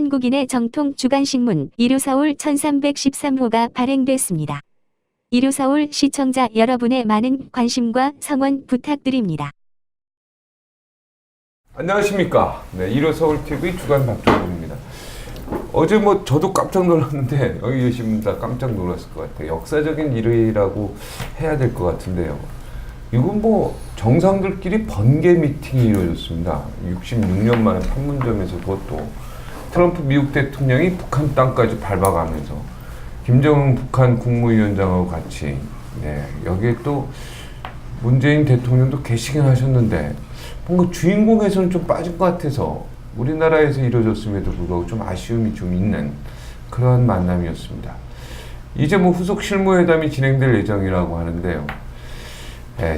한국인의 정통 주간신문 이루서울 1313호가 발행됐습니다. 이루서울 시청자 여러분의 많은 관심과 성원 부탁드립니다. 안녕하십니까. 네, 이루서울TV 주간 박종훈입니다. 어제 저도 깜짝 놀랐는데 여기 계신 분 다 깜짝 놀랐을 것 같아요. 역사적인 일이라고 해야 될 것 같은데요. 이건 정상들끼리 번개 미팅이 이루어졌습니다. 66년 만에 판문점에서 그것도 트럼프 미국 대통령이 북한 땅까지 밟아가면서 김정은 북한 국무위원장하고 같이 여기에 또 문재인 대통령도 계시긴 하셨는데 뭔가 주인공에서는 좀 빠진 것 같아서 우리나라에서 이루어졌음에도 불구하고 좀 아쉬움이 좀 있는 그러한 만남이었습니다. 이제 후속 실무회담이 진행될 예정이라고 하는데요.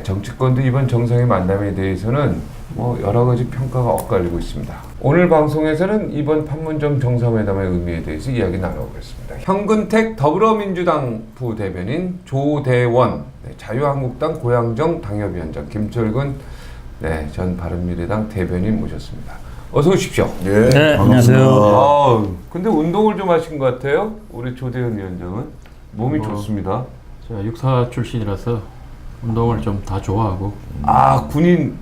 정치권도 이번 정상의 만남에 대해서는 여러 가지 평가가 엇갈리고 있습니다. 오늘 방송에서는 이번 판문점 정상회담의 의미에 대해서 이야기 나눠보겠습니다. 현근택 더불어민주당 부대변인, 조대원 자유한국당 고양정 당협위원장, 김철근 전 바른미래당 대변인 모셨습니다. 어서 오십시오. 네, 안녕하세요. 근데 운동을 좀 하신 것 같아요? 우리 조대원 위원장은 몸이 좋습니다. 제가 육사 출신이라서 운동을 좀 다 좋아하고. 군인,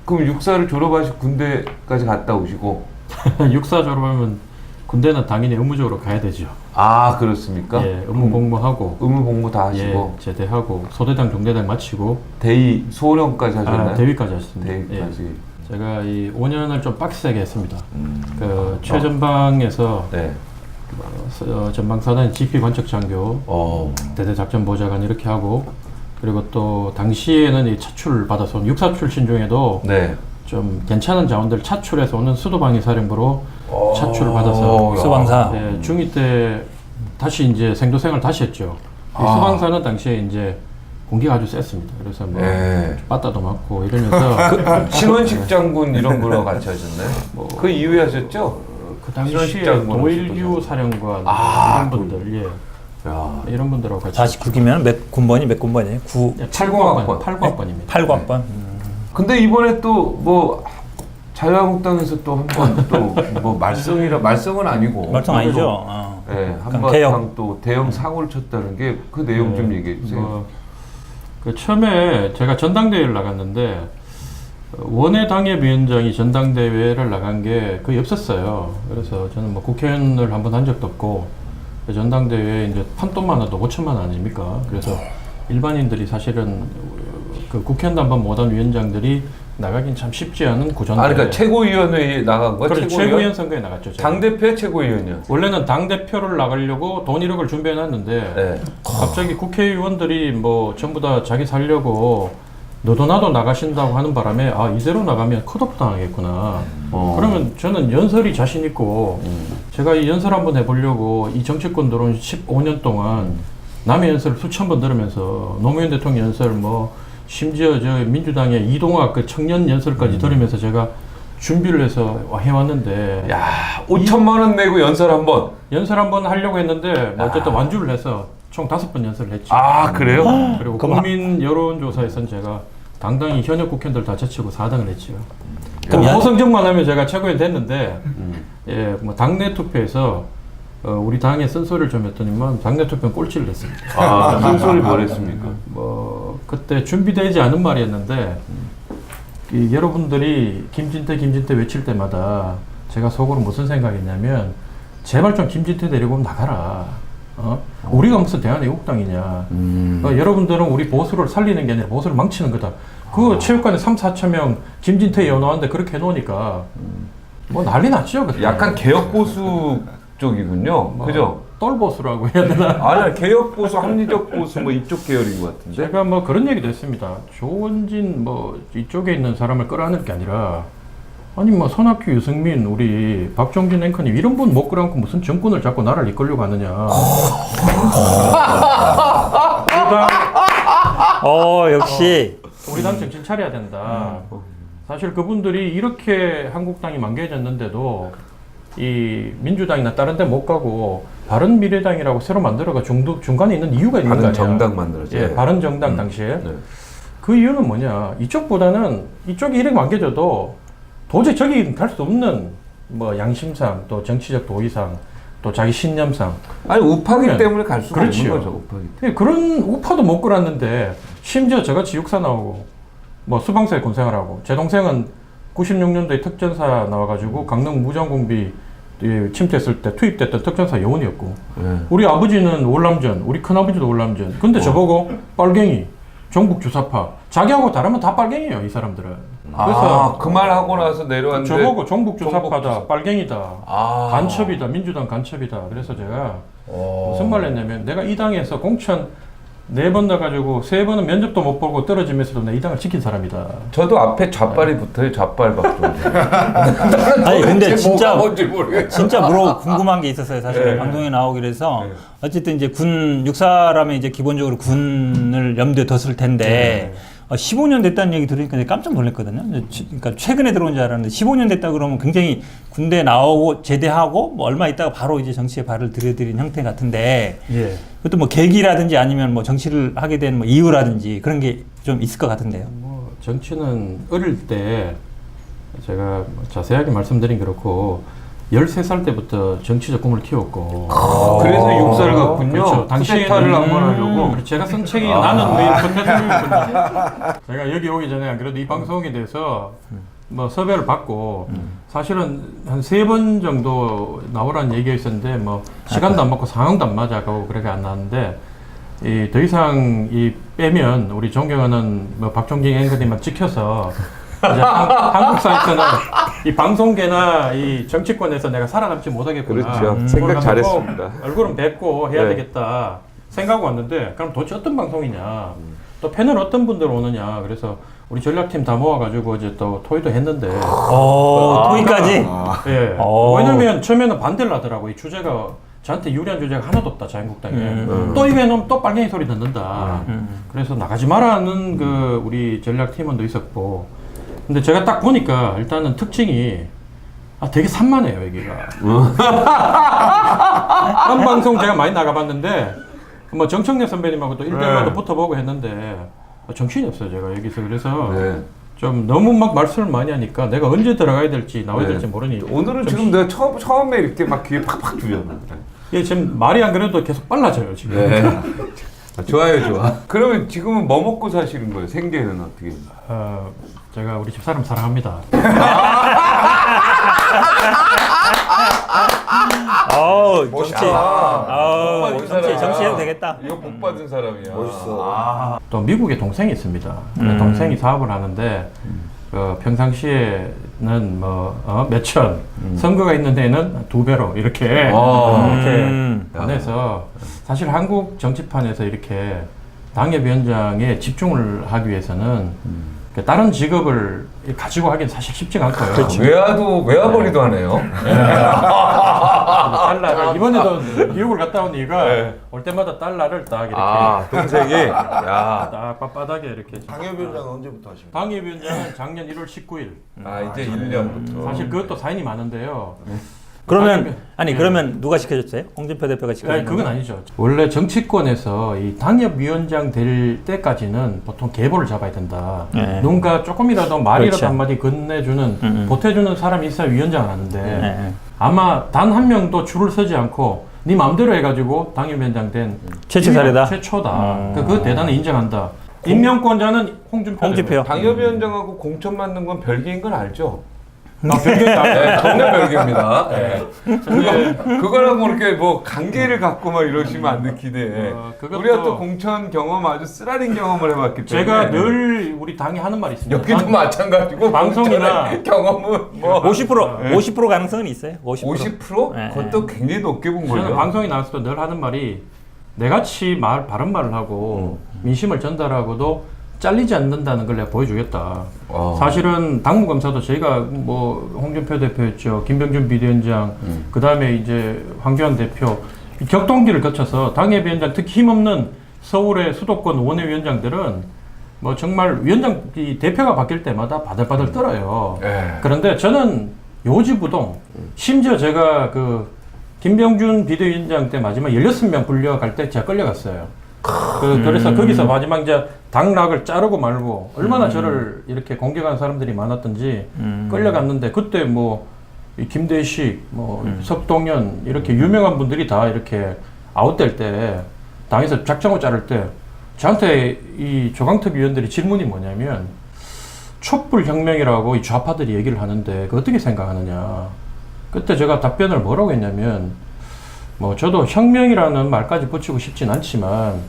그럼 육사를 졸업하시고 군대까지 갔다 오시고? 육사 졸업하면 군대는 당연히 의무적으로 가야 되죠. 그렇습니까? 예, 의무 복무하고. 의무 복무 다 하시고? 예, 제대하고 소대장, 중대장 마치고. 대위, 소령까지 하셨나요? 대위까지 하셨습니다. 대위까지. 예. 제가 이 5년을 좀 빡세게 했습니다. 최전방에서 전방사단 GP 관측장교, 대대작전보좌관 이렇게 하고, 그리고 또 당시에는 이 차출 받아서 육사 출신 중에도 좀 괜찮은 자원들 차출해서 오는 수도방위사령부로 차출을 받아서 수방사 중2 때 다시 이제 생도생활 다시 했죠. 이 수방사는 당시에 이제 공기가 아주 셌습니다. 그래서 빠따도 맞고 이러면서 신원식 장군 이런 거랑 같이 하셨나요? 그 이후에 하셨죠? 그 당시에 도일규 사령관 이런 분들 이런 분들하고 같이 49기면 몇 군번이에요? 8공학번입니다. 8공학번. 근데 이번에 또 자유한국당에서 또 한 번 또 말썽은 아니고 말썽 아니죠. 한바탕 또 대형 사고를 쳤다는 게 그 내용 좀 얘기해 주세요. 처음에 제가 전당대회를 나갔는데 원외 당협위원장이 전당대회를 나간 게 거의 없었어요. 그래서 저는 국회의원을 한 번 한 적도 없고 전당대회에 이제 판돈만 해도 5천만 원 아닙니까? 그래서 일반인들이 사실은 그 국회의원도 한번 못한 위원장들이 나가긴 참 쉽지 않은 구조인데. 그러니까 최고위원회에 나간 거야? 그렇죠. 최고위원 선거에 나갔죠. 당대표 최고위원이요? 원래는 당대표를 나가려고 돈 1억을 준비해놨는데 갑자기 국회의원들이 전부 다 자기 살려고 너도 나도 나가신다고 하는 바람에 이대로 나가면 컷오프 당하겠구나. 그러면 저는 연설이 자신 있고 제가 이 연설 한번 해보려고 이 정치권 들어온 15년 동안 남의 연설을 수천 번 들으면서 노무현 대통령 연설 심지어 저 민주당의 이동학 그 청년 연설까지 들으면서 제가 준비를 해서 해왔는데 5천만 원 내고 연설 한 번 하려고 했는데 어쨌든 완주를 해서 총 5번 연설을 했죠. 그래요? 그리고 국민 여론조사에서는 제가 당당히 현역 국회의원들 다 제치고 4등을 했죠. 그럼 호성정만 하면 제가 최고위원 됐는데 당내 투표에서 우리 당에 쓴소리를 좀 했더니만 당내 투표는 꼴찌를 했습니다. 쓴소리 뭘 했습니까? 그때 준비되지 않은 말이었는데 여러분들이 김진태 외칠 때마다 제가 속으로 무슨 생각했냐면 제발 좀 김진태 데리고 나가라. 우리가 무슨 대한애국당이냐. 여러분들은 우리 보수를 살리는 게 아니라 보수를 망치는 거다. 체육관에 3,4천 명 김진태 연호하는데 그렇게 해놓으니까 난리 났죠. 그때. 약간 개혁보수 쪽이군요. 그죠? 똘보수라고 해야 되나? 아니, 개혁보수, 합리적보수 이쪽 계열인 것 같은데. 제가 그런 얘기도 했습니다. 조원진 이쪽에 있는 사람을 끌어안을 게 아니라 손학규, 유승민, 우리 박종진 앵커님 이런 분 못 끌어안고 무슨 정권을 잡고 나라를 이끌려고 하느냐. 역시 우리 당 정신 차려야 된다. 사실 그분들이 이렇게 한국당이 망개해졌는데도 이 민주당이나 다른 데 못 가고 바른미래당이라고 새로 만들어가 중간에 있는 이유가 있는 거 아니야. 바른정당 만들었죠. 바른정당 당시에. 그 이유는 뭐냐. 이쪽보다는 이쪽이 이렇게 망개져도 도저히 저기 갈 수 없는 뭐 양심상 또 정치적 도의상 또 자기 신념상 아니 우파기 그러면- 때문에 갈 수가 그렇지요. 없는 거죠. 우파기 때문에. 그런 우파도 못 끌었는데 심지어 저같이 육사 나오고 뭐 수방사에 군생활하고 제 동생은 96년도에 특전사 나와가지고 강릉 무장공비 침투했을 때 투입됐던 특전사 요원이었고 우리 아버지는 월남전, 우리 큰아버지도 월남전. 근데 저보고 빨갱이, 종북 주사파. 자기하고 다르면 다 빨갱이에요, 이 사람들은. 그래서 그 말 하고 나서 내려왔는데 저보고 종북 주사파다, 빨갱이다, 아. 간첩이다, 민주당 간첩이다. 그래서 제가 무슨 말을 했냐면 내가 이 당에서 공천 4번 나가지고 3번은 면접도 못 보고 떨어지면서도 내 이 당을 지킨 사람이다. 저도 앞에 좌빨이 붙어요. 좌빨 박종대. 아니 근데 진짜 뭔지 모르겠어. 진짜 궁금한 게 있었어요. 사실 네. 방송에 나오기로 해서 네. 어쨌든 이제 군 육사라면 이제 기본적으로 군을 염두에 뒀을 텐데 15년 됐다는 얘기 들으니까 이제 깜짝 놀랐거든요. 그러니까 최근에 들어온 줄 알았는데 15년 됐다 그러면 굉장히 군대 나오고 제대하고 뭐 얼마 있다가 바로 이제 정치에 발을 들여드린 형태 같은데 예. 그것도 뭐 계기라든지 아니면 뭐 정치를 하게 된 뭐 이유라든지 그런 게 좀 있을 것 같은데요. 뭐 정치는 어릴 때 제가 뭐 자세하게 말씀드린 게 그렇고 13살 때부터 정치적 꿈을 키웠고 그래서 육사를 갔군요. 그렇죠. 쿠데타를 한번 하려고. 그리고 제가 쓴 책이 나는 왜 이렇게 대통령이군요. 제가 여기 오기 전에 안 그래도 이 방송에 대해서 뭐 섭외를 받고 사실은 한 3번 정도 나오라는 얘기가 있었는데 뭐 시간도 안 맞고 상황도 안 맞아가고 그렇게 안 나왔는데 이 더 이상 이 빼면 우리 존경하는 뭐 박종진 앵커님만 찍혀서 이제 한국 사회에서는 이 방송계나 이 정치권에서 내가 살아남지 못하겠구나. 그렇죠. 생각 잘했습니다. 얼굴은 뵙고 해야 네. 되겠다 생각하고 왔는데 그럼 도대체 어떤 방송이냐 또 패널 어떤 분들 오느냐 그래서 우리 전략팀 다 모아가지고 어제 또 토의도 했는데 토의까지. 예. 왜냐면 처음에는 반대를 하더라고. 이 주제가 저한테 유리한 주제가 하나도 없다 자유한국당에 또 이거 해놓으면 또 빨갱이 소리 듣는다. 그래서 나가지 마라는 그 우리 전략팀원도 있었고 근데 제가 딱 보니까 일단은 특징이 되게 산만해요 여기가. 한 방송 제가 많이 나가봤는데 뭐 정청래 선배님하고 또 1대1도 붙어보고 했는데 정신이 없어요 제가 여기서. 그래서 좀 너무 막 말씀을 많이 하니까 내가 언제 들어가야 될지 나와야 될지 모르니 오늘은 지금 내가 처음에 이렇게 막 귀에 팍팍 들려. 예, 지금 말이 안 그래도 계속 빨라져요 지금. 네. 좋아요, 좋아. 그러면 지금은 뭐 먹고 사시는 거예요? 생계는 어떻게? 제가 우리 집사람 사랑합니다. 정치해도 되겠다. 이거 복 받은 사람이야. 멋있어. 또 미국에 동생이 있습니다. 동생이 사업을 하는데 평상시에는 뭐 몇천 선거가 있는 데에는 2배로 이렇게 보내서 사실 한국 정치판에서 이렇게 당협위원장에 집중을 하기 위해서는 다른 직업을 가지고 하기는 사실 쉽지가 않고요. 그렇지. 외화벌이도 하네요. 달러를 이번에도 미국을 갔다 온 이유가 올 때마다 달러를 딱 이렇게 동생이. 야. 딱 바닥에 이렇게. 당협위원장은 언제부터 하십니까? 당협위원장은 작년 1월 19일. 이제 1년부터. 사실 그것도 사인이 많은데요. 그러면 그러면 누가 시켜줬어요? 홍준표 대표가 시켜줬어요? 그건 아니죠. 원래 정치권에서 이 당협위원장 될 때까지는 보통 계보를 잡아야 된다. 누군가 조금이라도 말이라도 그렇죠. 한마디 건네주는 보태주는 사람이 있어야 위원장을 하는데 네. 아마 단 한 명도 줄을 서지 않고 네 마음대로 해가지고 당협위원장 된 최초 사례다? 최초다. 그 대단히 인정한다. 임명권자는 홍준표. 당협위원장하고 공천 받는 건 별개인 건 알죠? 별개다. 정말 별개입니다. 그거라고 이렇게 뭐 관계를 갖고 막 이러시면 안 느끼네. 우리가 또 공천 경험 아주 쓰라린 경험을 해봤기 때문에. 제가 늘 우리 당이 하는 말이 있습니다. 여기도 마찬가지고 방송이나 경험은 뭐 50% 가능성은 있어요. 50%? 네. 그것도 굉장히 높게 본 저는 거예요. 방송에 나왔을 때 늘 하는 말이 내같이 바른 말을 하고 민심을 전달하고도 잘리지 않는다는 걸 내가 보여주겠다. 사실은 당무검사도 저희가 뭐 홍준표 대표였죠, 김병준 비대위원장, 그 다음에 이제 황교안 대표 격동기를 거쳐서 당협위원장 특히 힘없는 서울의 수도권 원외위원장들은 뭐 정말 위원장 이 대표가 바뀔 때마다 바들바들 떨어요. 그런데 저는 요지부동 심지어 제가 그 김병준 비대위원장 때 마지막 16명 불려갈 때 제가 끌려갔어요. 그래서 거기서 마지막 이제 당락을 자르고 말고 얼마나 저를 이렇게 공격한 사람들이 많았던지 끌려갔는데 그때 뭐 이 김대식, 뭐 석동현 이렇게 유명한 분들이 다 이렇게 아웃될 때 당에서 작정을 자를 때 저한테 이 조강특 위원들이 질문이 뭐냐면 촛불혁명이라고 이 좌파들이 얘기를 하는데 그 어떻게 생각하느냐. 그때 제가 답변을 뭐라고 했냐면 뭐 저도 혁명이라는 말까지 붙이고 싶진 않지만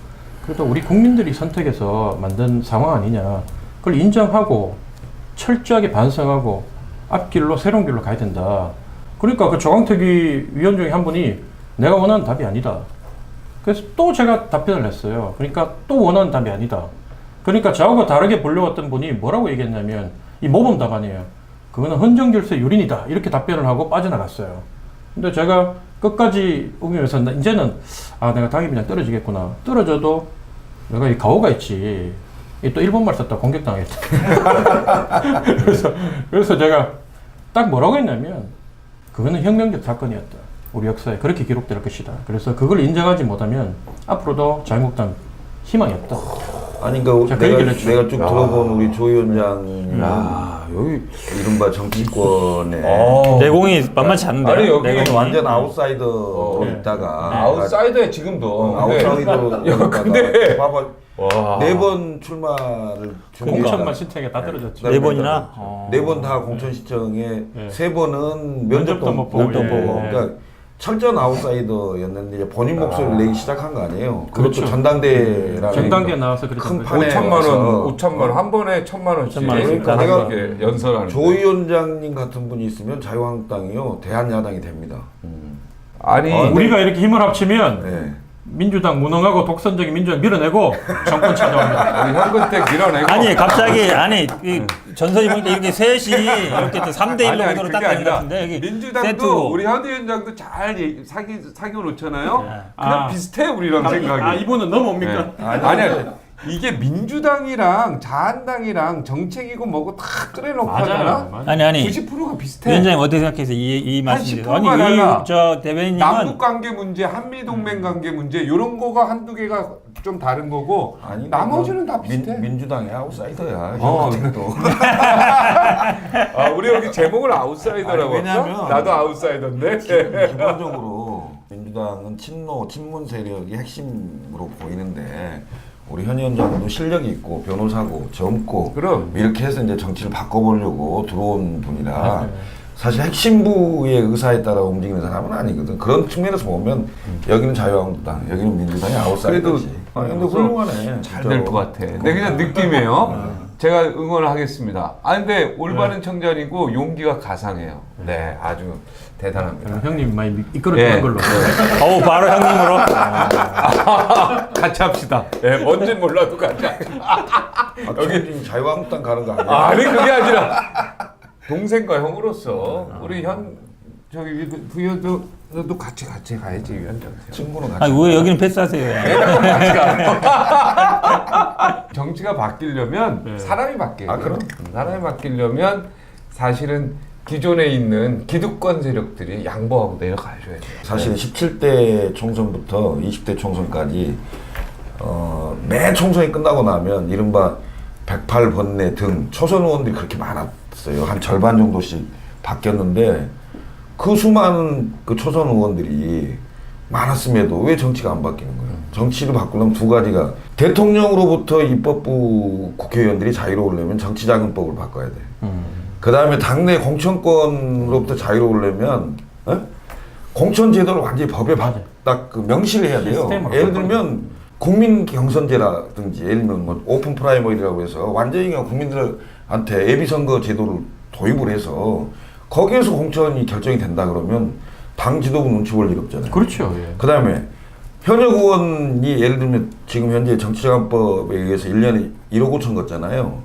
그래도 우리 국민들이 선택해서 만든 상황 아니냐. 그걸 인정하고 철저하게 반성하고 앞길로 새로운 길로 가야 된다. 그러니까 그 조강특위 위원 중에 한 분이 내가 원하는 답이 아니다. 그래서 또 제가 답변을 했어요. 그러니까 또 원하는 답이 아니다. 그러니까 저하고 다르게 보려고 했던 분이 뭐라고 얘기했냐면 이 모범 답안이에요. 그거는 헌정질서 유린이다. 이렇게 답변을 하고 빠져나갔어요. 근데 제가 끝까지 응용해서 이제는 아 내가 당이 그냥 떨어지겠구나. 떨어져도 내가 이 가오가 있지. 또 일본말 썼다 공격당했다. 그래서 제가 딱 뭐라고 했냐면 그거는 혁명적 사건이었다. 우리 역사에 그렇게 기록될 것이다. 그래서 그걸 인정하지 못하면 앞으로도 자유한국당 희망이 없다. 아니 그러니까 자, 내가 쭉 들어본 우리 조 위원장님은 여기 이른바 정치권에 내공이 만만치 않은데. 아니, 여기 내가 완전 아웃사이더로 네. 있다가 아웃사이더에 지금도. 아웃사이더로 근데 봐봐 와. 4번 출마를 공천만 신청에 다 떨어졌죠. 네 번이나? 4번 다 공천시청에 네. 3번은 면접도 못 보고. 예. 그러니까 철저한 아웃사이더였는데 이제 본인 목소리를 내기 시작한 거 아니에요. 그렇죠. 그것도 전당대라는 정당계 나와서 큰 그랬던 판에 거죠. 5천만 원, 5천만 원, 한 번에 1,000만 원씩. 1,000만 원. 그러니까 내가 내가 이렇게 연설하는. 조 위원장님 같은 분이 있으면 자유한국당이요 대한야당이 됩니다. 아니, 우리가 이렇게 힘을 합치면 네. 민주당 무능하고 독선적인 민주당 밀어내고 정권 찾아옵니다. 우리 현근택 밀어내고. 아니 갑자기 이 전선이 보니까 이렇게 셋이 이렇게 3대 1로 아니, 구도로 그게 딱 되는 것 아니라 같은데 여기 민주당도 세트고. 우리 현 위원장도 잘 사귀어 놓잖아요. 그냥 아. 비슷해 우리랑 생각이. 아 이분은 넘어옵니까? 네. 아니야. 이게 민주당이랑 자한당이랑 정책이고 뭐고 다 끓여놓고 하잖아. 아니 90%가 비슷해. 위원장님 어떻게 생각해서 이 한 말씀 10%가 아니 달라. 저 대변인님은 남북 관계 문제, 한미 동맹 관계 문제 이런 거가 한두 개가 좀 다른 거고 아니, 나머지는 다 비슷해. 민주당의 아웃사이더야. 또. 아, 우리 여기 제목을 아웃사이더라고. 아니, 왜냐면 할까? 나도 아웃사이더인데. 기본적으로 민주당은 친문 세력이 핵심으로 보이는데 우리 현 위원장도 실력이 있고 변호사고 젊고 그럼. 이렇게 해서 이제 정치를 바꿔보려고 들어온 분이라 사실 핵심부의 의사에 따라 움직이는 사람은 아니거든. 그런 측면에서 보면 여기는 자유한국당, 여기는 민주당이 아웃사이더지. 근데 훌륭하네. 잘 될 것 같아. 근데 그냥 느낌이에요. 제가 응원을 하겠습니다. 아 근데 올바른 청년이고 용기가 가상해요. 네, 아주 대단합니다. 그럼 형님 많이 이끌어주는 예. 걸로. 바로 형님으로 같이 합시다. 예, 뭔진 몰라도 같이 합시다. 여기 자유한국당 가는 거 아니야? 아니 그게 아니라 동생과 형으로서 우리 저기 부여도 같이 가야지 위원장. 친구는 같이. 아니 왜 여기는 패스하세요? 정치가 바뀌려면 사람이 바뀌어요. 아, 그럼? 사람이 바뀌려면 사실은 기존에 있는 기득권 세력들이 양보하고 내려가셔야 돼요. 사실 17대 총선부터 20대 총선까지 매 총선이 끝나고 나면 이른바 108번내 등 초선 의원들이 그렇게 많았어요. 한 절반 정도씩 바뀌었는데 그 수많은 그 초선 의원들이 많았음에도 왜 정치가 안 바뀌는 거예요? 정치를 바꾸려면 두 가지가 대통령으로부터 입법부 국회의원들이 자유로우려면 정치자금법을 바꿔야 돼. 그 다음에 당내 공천권으로부터 자유로우려면 공천 제도를 완전히 법에 딱 그 명시를 해야 돼요. 예를 들면 국민 경선제라든지 예를 들면 뭐 오픈 프라이머리라고 해서 완전히 그냥 국민들한테 예비선거 제도를 도입을 해서 거기에서 공천이 결정이 된다 그러면 당 지도부 눈치 볼 일 없잖아요. 그렇죠. 예. 그 다음에 현역 의원이 예를 들면 지금 현재 정치자금법에 의해서 1년에 1억 5천 걷잖아요.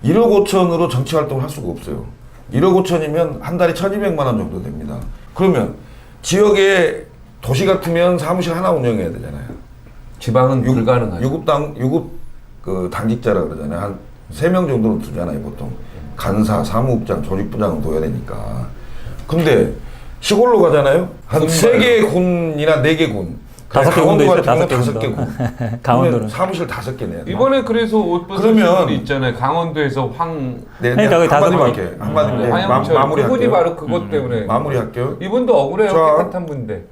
1억 5천으로 정치 활동을 할 수가 없어요. 1억 5천이면 한 달에 1,200만 원 정도 됩니다. 그러면 지역에 도시 같으면 사무실 하나 운영해야 되잖아요. 지방은 불가능하죠. 유급 그 당직자라 그러잖아요. 한 3명 정도는 두잖아요, 보통. 간사, 사무국장, 조직부장은 둬야 되니까. 근데 시골로 가잖아요. 한 3개 군이나 4개 군. 다섯 개 군도 있어요. 다섯 개 다섯 군도. 개고. 강원도는. 사무실 5개 내야 돼. 이번에 그래서 옷 벗으신 그러면- 분이 있잖아요. 강원도에서 네, 아니, 저기 다섯 한마디만 개. 할게. 한마디만 화영철 마무리할게요. 그분이 바로 그것 때문에 마무리할게요. 이분도 억울해요. 자. 깨끗한 분인데.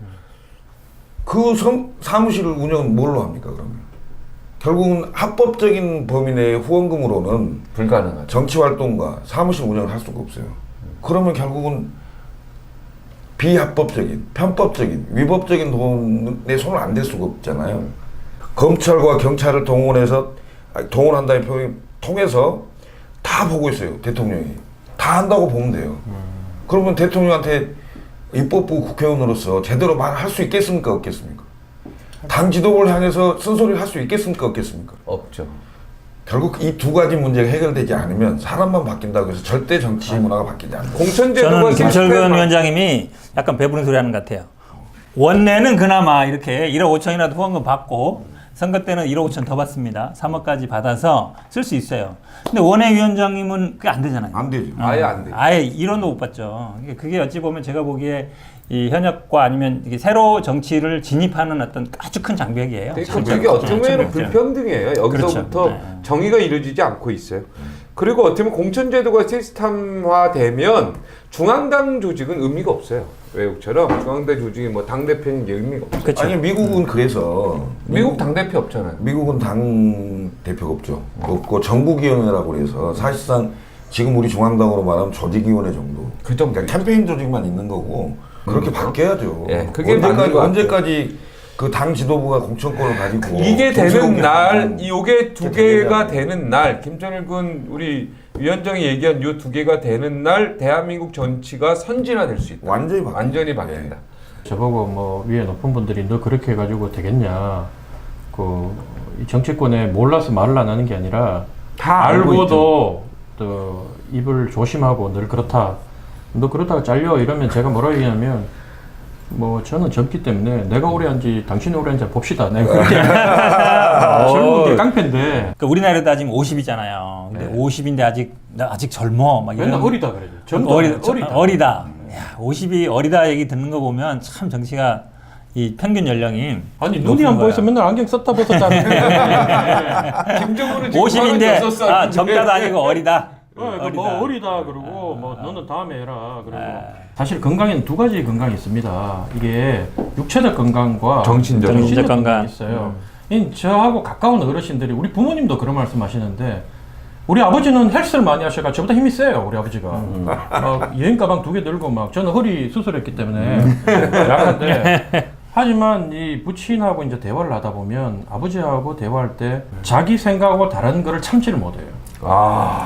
그 사무실을 운영은 뭘로 합니까 그러면? 결국은 합법적인 범위 내의 후원금으로는 불가능하죠. 정치 활동과 사무실 운영을 할 수가 없어요. 그러면 결국은 비합법적인, 편법적인, 위법적인 돈에 손을 안 댈 수가 없잖아요. 검찰과 경찰을 동원한다는 표현을 통해서 다 보고 있어요. 대통령이. 다 한다고 보면 돼요. 그러면 대통령한테 입법부 국회의원으로서 제대로 말할 수 있겠습니까? 없겠습니까? 당 지도부를 향해서 쓴소리를 할 수 있겠습니까? 없겠습니까? 없죠. 결국 이 두 가지 문제가 해결되지 않으면 사람만 바뀐다고 해서 절대 정치 문화가 바뀌지 않는다. 공천제도가 저는 김철근 시스템- 위원장님이 약간 배부른 소리 하는 것 같아요. 원내는 그나마 이렇게 1억 5천이라도 후원금 받고 선거 때는 1억 5천 더 받습니다. 3억까지 받아서 쓸 수 있어요. 근데 원내위원장님은 그게 안 되잖아요. 안 되죠. 아예 안 돼요. 아예 1원도 못 받죠. 그게 어찌 보면 제가 보기에 이 현역과 아니면 이게 새로 정치를 진입하는 어떤 아주 큰 장벽이에요. 그게 어쩌면 장벽이죠. 불평등이에요. 여기서부터 그렇죠. 네. 정의가 이루어지지 않고 있어요. 그리고 어떻게 보면 공천제도가 시스템화되면 중앙당 조직은 의미가 없어요. 외국처럼 중앙당 조직이 뭐 당대표인 게 의미가 없어요. 그렇죠. 아니 미국은 그래서 미국 당대표 없잖아요. 미국은 당 대표가 없죠. 없고 정부위원회라고 그래서 사실상 지금 우리 중앙당으로 말하면 조직위원회 정도. 그 정도. 그러니까 캠페인 조직만 있는 거고 그렇게 바뀌어야죠. 예, 그게 맞는 것 같아요. 언제까지 그 당 지도부가 공천권을 가지고 이게 되는 정치공개 날, 하는 요게 두 그렇게 개가 되냐고. 되는 날, 김정일군 우리 위원장이 얘기한 요 두 개가 되는 날, 대한민국 정치가 선진화될 수 있다. 완전히 바뀐다. 완전히 바뀐다. 저보고 뭐 위에 높은 분들이 너 그렇게 해가지고 되겠냐. 이 정치권에 몰라서 말을 안 하는 게 아니라 다 알고 알고도 또 입을 조심하고 늘 그렇다. 너 그러다가 잘려 이러면 제가 뭐라고 얘기하면 뭐 저는 젊기 때문에 내가 오래 한지 당신이 오래 한지 봅시다. 내가 그렇게 젊은 게 깡패인데 그러니까 우리나라도 따지면 50이잖아요. 근데 50인데 아직 젊어. 막 맨날 이런 어리다 그래요. 젊다. 어리다. 어리다. 야, 50이 어리다 얘기 듣는 거 보면 참 정치가 이 평균 연령이 아니 눈이 높은 안 거야. 보여서 맨날 안경 썼다 벗었다는데 김정은은 지금 50인데 36살. 젊다도 아니고 어리다. 뭐 어리다 그러고 뭐 너는 다음에 해라 그러고 사실 건강에는 두 가지 건강이 있습니다. 이게 육체적 건강과 정신적 정신적 건강. 건강이 있어요. 저하고 가까운 어르신들이 우리 부모님도 그런 말씀하시는데 우리 아버지는 헬스를 많이 하셔가 저보다 힘이 세요. 우리 아버지가 여행 가방 2개 들고 막 저는 허리 수술했기 때문에 약한데 하지만 이 부친하고 이제 대화를 하다 보면 아버지하고 대화할 때 자기 생각하고 다른 거를 참지를 못해요.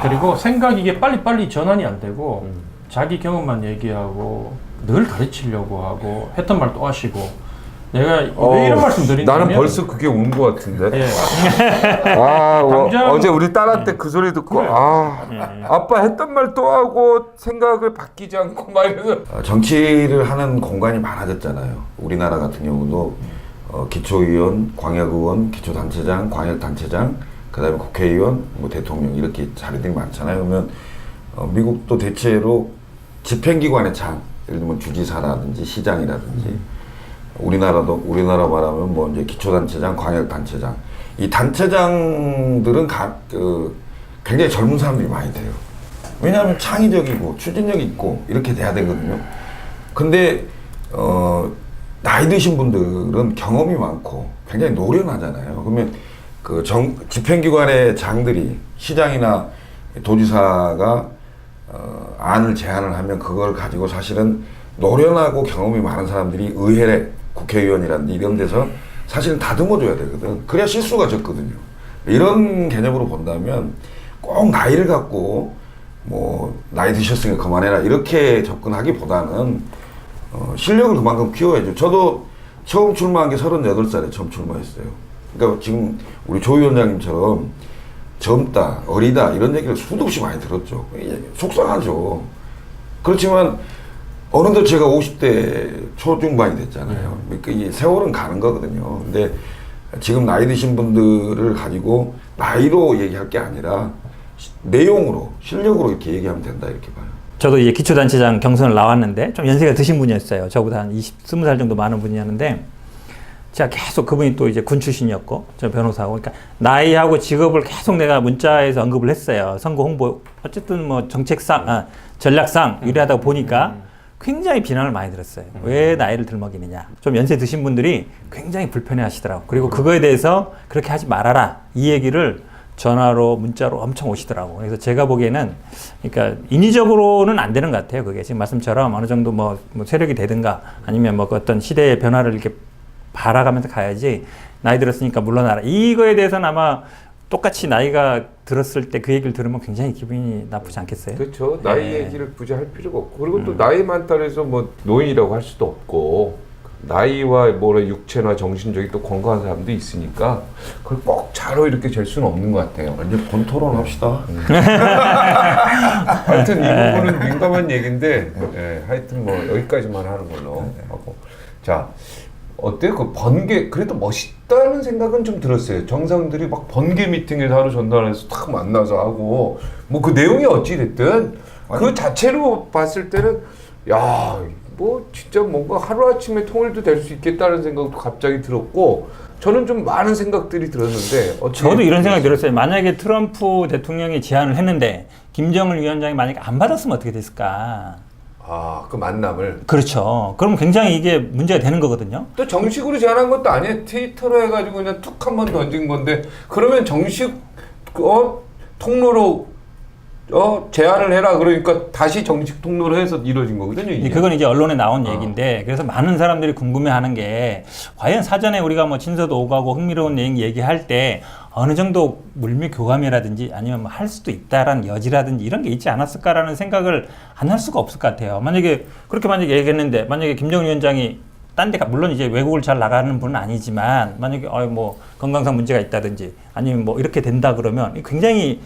그리고 생각이 이게 빨리빨리 전환이 안 되고 자기 경험만 얘기하고 늘 가르치려고 하고 했던 말 또 하시고 내가 왜 이런 말씀 드리냐면 나는 벌써 그게 온 것 같은데. 예. 당장- 어제 우리 딸한테 그 소리 듣고 아빠 했던 말 또 하고 생각을 바뀌지 않고 막 이러면서 정치를 하는 공간이 많아졌잖아요. 우리나라 같은 경우도 기초의원, 광역의원, 기초단체장, 광역단체장, 그다음에 국회의원, 뭐 대통령 이렇게 자리들이 많잖아요. 그러면 미국도 대체로 집행기관의 장, 예를 들면 주지사라든지 시장이라든지 우리나라 말하면 뭐 이제 기초단체장, 광역단체장 이 단체장들은 굉장히 젊은 사람들이 많이 돼요. 왜냐하면 창의적이고 추진력이 있고 이렇게 돼야 되거든요. 근데 나이 드신 분들은 경험이 많고 굉장히 노련하잖아요. 그러면 집행기관의 장들이 시장이나 도지사가 안을 제안을 하면 그걸 가지고 사실은 노련하고 경험이 많은 사람들이 의회, 국회의원이라든지 이런 데서 사실은 다듬어줘야 되거든. 그래야 실수가 적거든요. 이런 개념으로 본다면 꼭 나이를 갖고 뭐 나이 드셨으니까 그만해라 이렇게 접근하기보다는 실력을 그만큼 키워야죠. 저도 처음 출마한 게 38살에 처음 출마했어요. 그러니까 지금 우리 조 위원장님처럼 젊다, 어리다 이런 얘기를 수도 없이 많이 들었죠. 속상하죠. 그렇지만 어느덧 제가 50대 초중반이 됐잖아요. 그러니까 이 세월은 가는 거거든요. 근데 지금 나이 드신 분들을 가지고 나이로 얘기할 게 아니라 내용으로, 실력으로 이렇게 얘기하면 된다 이렇게 봐요. 저도 이제 기초단체장 경선을 나왔는데 좀 연세가 드신 분이었어요. 저보다 한 20살 정도 많은 분이었는데 제가 계속 그분이 또 이제 군 출신이었고 저 변호사고 그러니까 나이하고 직업을 계속 내가 문자에서 언급을 했어요. 선거 홍보 어쨌든 뭐 정책상 전략상 유리하다고 보니까 굉장히 비난을 많이 들었어요. 왜 나이를 들먹이느냐. 좀 연세 드신 분들이 굉장히 불편해 하시더라고요. 그리고 그거에 대해서 그렇게 하지 말아라. 이 얘기를 전화로 문자로 엄청 오시더라고요. 그래서 제가 보기에는 그러니까 인위적으로는 안 되는 것 같아요. 그게 지금 말씀처럼 어느 정도 뭐 세력이 되든가 아니면 뭐 어떤 시대의 변화를 이렇게 바라가면서 가야지 나이 들었으니까 물러나라. 이거에 대해서는 아마 똑같이 나이가 들었을 때 그 얘기를 들으면 굉장히 기분이 나쁘지 않겠어요? 그렇죠. 나이 얘기를 굳이 할 필요가 없고 그리고 또 나이 많다 해서 뭐 노인이라고 할 수도 없고 나이와 뭐라 육체나 정신적인 또 건강한 사람도 있으니까 그걸 꼭 자로 이렇게 잴 수는 없는 것 같아요. 이제 본 토론합시다. 하여튼 이 부분은 민감한 얘기인데 하여튼 뭐 여기까지만 하는 걸로 하고 자 어때요? 그 번개 그래도 멋있다는 생각은 좀 들었어요. 정상들이 막 번개 미팅에서 하루 전날에서 탁 만나서 하고 뭐 그 내용이 어찌 됐든 그 자체로 봤을 때는 야 뭐 진짜 뭔가 하루아침에 통일도 될 수 있겠다는 생각도 갑자기 들었고 저는 좀 많은 생각들이 들었는데 저도 이런 생각이 들었어요. 만약에 트럼프 대통령이 제안을 했는데 김정은 위원장이 만약에 안 받았으면 어떻게 됐을까? 그 만남을 그렇죠. 그럼 굉장히 이게 문제가 되는 거거든요. 또 정식으로 제안한 것도 아니에요. 트위터로 해가지고 그냥 툭 한 번 던진 건데 그러면 정식 통로로 제안을 해라 그러니까 다시 정식 통로로 해서 이루어진 거거든요. 이게. 그건 이제 언론에 나온 얘기인데 그래서 많은 사람들이 궁금해하는 게 과연 사전에 우리가 뭐 친서도 오가고 흥미로운 얘기할 때 어느 정도 물밑 교감이라든지 아니면 뭐 할 수도 있다라는 여지라든지 이런 게 있지 않았을까라는 생각을 안 할 수가 없을 것 같아요. 만약에 그렇게 얘기했는데 만약에 김정은 위원장이 딴 데 물론 이제 외국을 잘 나가는 분은 아니지만 만약에 뭐 건강상 문제가 있다든지 아니면 뭐 이렇게 된다 그러면 굉장히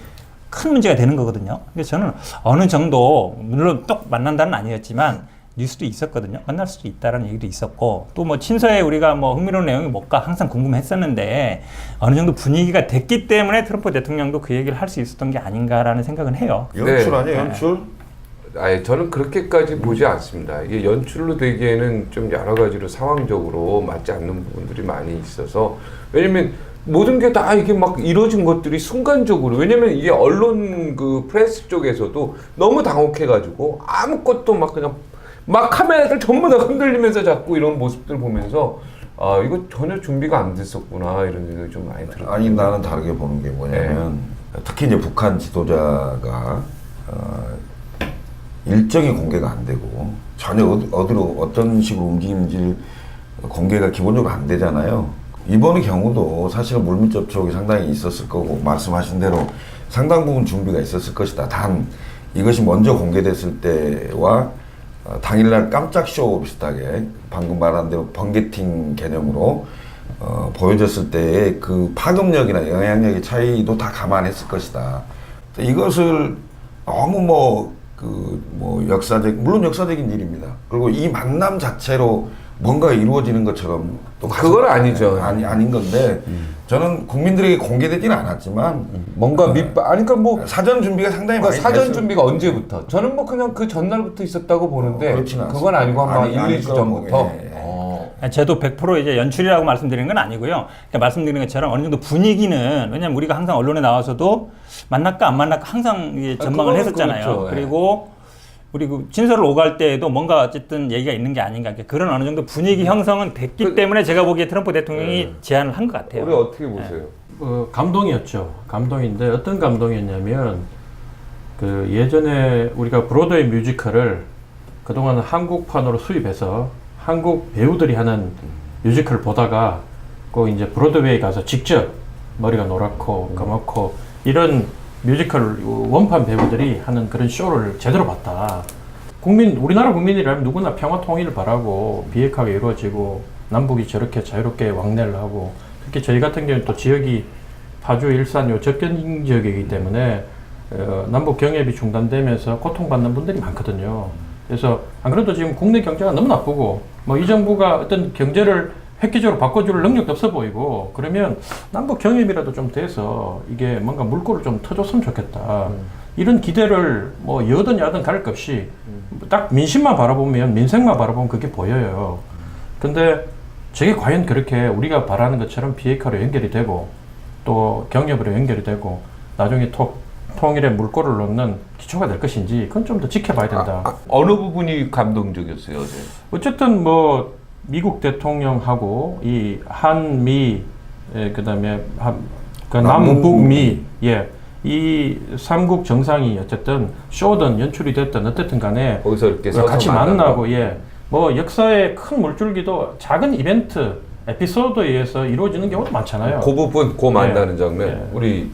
큰 문제가 되는 거거든요. 그래서 저는 어느 정도 물론 또 만난다는 아니었지만 뉴스도 있었거든요. 만날 수도 있다라는 얘기도 있었고 또 뭐 친서에 우리가 뭐 흥미로운 내용이 뭘까 항상 궁금했었는데 어느 정도 분위기가 됐기 때문에 트럼프 대통령도 그 얘기를 할 수 있었던 게 아닌가라는 생각은 해요. 연출 아니에요, 연출? 아니 저는 그렇게까지 보지 않습니다. 이게 연출로 되기에는 좀 여러 가지로 상황적으로 맞지 않는 부분들이 많이 있어서 왜냐면 모든 게 다 이게 막 이루어진 것들이 순간적으로 왜냐면 이게 언론 그 프레스 쪽에서도 너무 당혹해가지고 아무것도 막 그냥 막 카메라들 전부 다 흔들리면서 자꾸 이런 모습들 보면서 이거 전혀 준비가 안 됐었구나 이런 생각이 좀 많이 들어요. 아니 나는 다르게 보는 게 뭐냐면 특히 이제 북한 지도자가 일정이 공개가 안 되고 전혀 어디로 어떤 식으로 움직이는지 공개가 기본적으로 안 되잖아요. 이번의 경우도 사실 물밑 접촉이 상당히 있었을 거고 말씀하신 대로 상당 부분 준비가 있었을 것이다. 단 이것이 먼저 공개됐을 때와 당일날 깜짝 쇼 비슷하게 방금 말한 대로 번개팅 개념으로 보여졌을 때의 그 파급력이나 영향력의 차이도 다 감안했을 것이다. 이것을 너무 물론 역사적인 일입니다. 그리고 이 만남 자체로 뭔가 이루어지는 것처럼 또 그건 아니죠. 아닌 건데 저는 국민들에게 공개되지는 않았지만 뭔가 그러니까 뭐 사전 준비가 상당히 많이 사전 준비가 언제부터? 저는 뭐 그냥 그 전날부터 있었다고 보는데 그렇지는 그건 아니고 한 1, 2주 전부터. 저도 100% 이제 연출이라고 말씀드리는 건 아니고요. 그러니까 말씀드리는 것처럼 어느 정도 분위기는 왜냐면 우리가 항상 언론에 나와서도 만날까 안 만날까 항상 이제 전망을 했었잖아요. 그렇죠. 그리고 우리 그 친서를 오갈 때에도 뭔가 어쨌든 얘기가 있는 게 아닌가. 그런 어느 정도 분위기 형성은 됐기 때문에 제가 보기에 트럼프 대통령이 제안을 한 것 같아요. 우리 어떻게 보세요? 감동이었죠. 감동인데 어떤 감동이었냐면 그 예전에 우리가 브로드웨이 뮤지컬을 그동안 한국판으로 수입해서 한국 배우들이 하는 뮤지컬을 보다가 꼭 이제 브로드웨이 가서 직접 머리가 노랗고 까맣고 이런 뮤지컬 원판 배우들이 하는 그런 쇼를 제대로 봤다. 우리나라 국민이라면 누구나 평화 통일을 바라고 비핵화가 이루어지고 남북이 저렇게 자유롭게 왕래를 하고 특히 저희 같은 경우는 또 지역이 파주, 일산 요 접경 지역이기 때문에 남북 경협이 중단되면서 고통받는 분들이 많거든요. 그래서 안 그래도 지금 국내 경제가 너무 나쁘고 뭐 이 정부가 어떤 경제를 획기적으로 바꿔줄 능력도 없어 보이고 그러면 남북 경협이라도 좀 돼서 이게 뭔가 물꼬를 좀 터줬으면 좋겠다. 이런 기대를 뭐 여든 야든 가릴 것 없이 딱 민심만 바라보면 민생만 바라보면 그게 보여요. 근데 저게 과연 그렇게 우리가 바라는 것처럼 비핵화로 연결이 되고 또 경협으로 연결이 되고 나중에 통일의 물꼬를 놓는 기초가 될 것인지 그건 좀 더 지켜봐야 된다. 어느 부분이 감동적이었어요 어제? 어쨌든 뭐 미국 대통령하고 이 한미 그다음에 남북미 이 삼국 정상이 어쨌든 쇼든 연출이 됐든 어쨌든 간에 거기서 이렇게 서서 같이 만나고 뭐 역사의 큰 물줄기도 작은 이벤트 에피소드에 의해서 이루어지는 경우도 많잖아요. 그 부분, 그 만나는 장면, 우리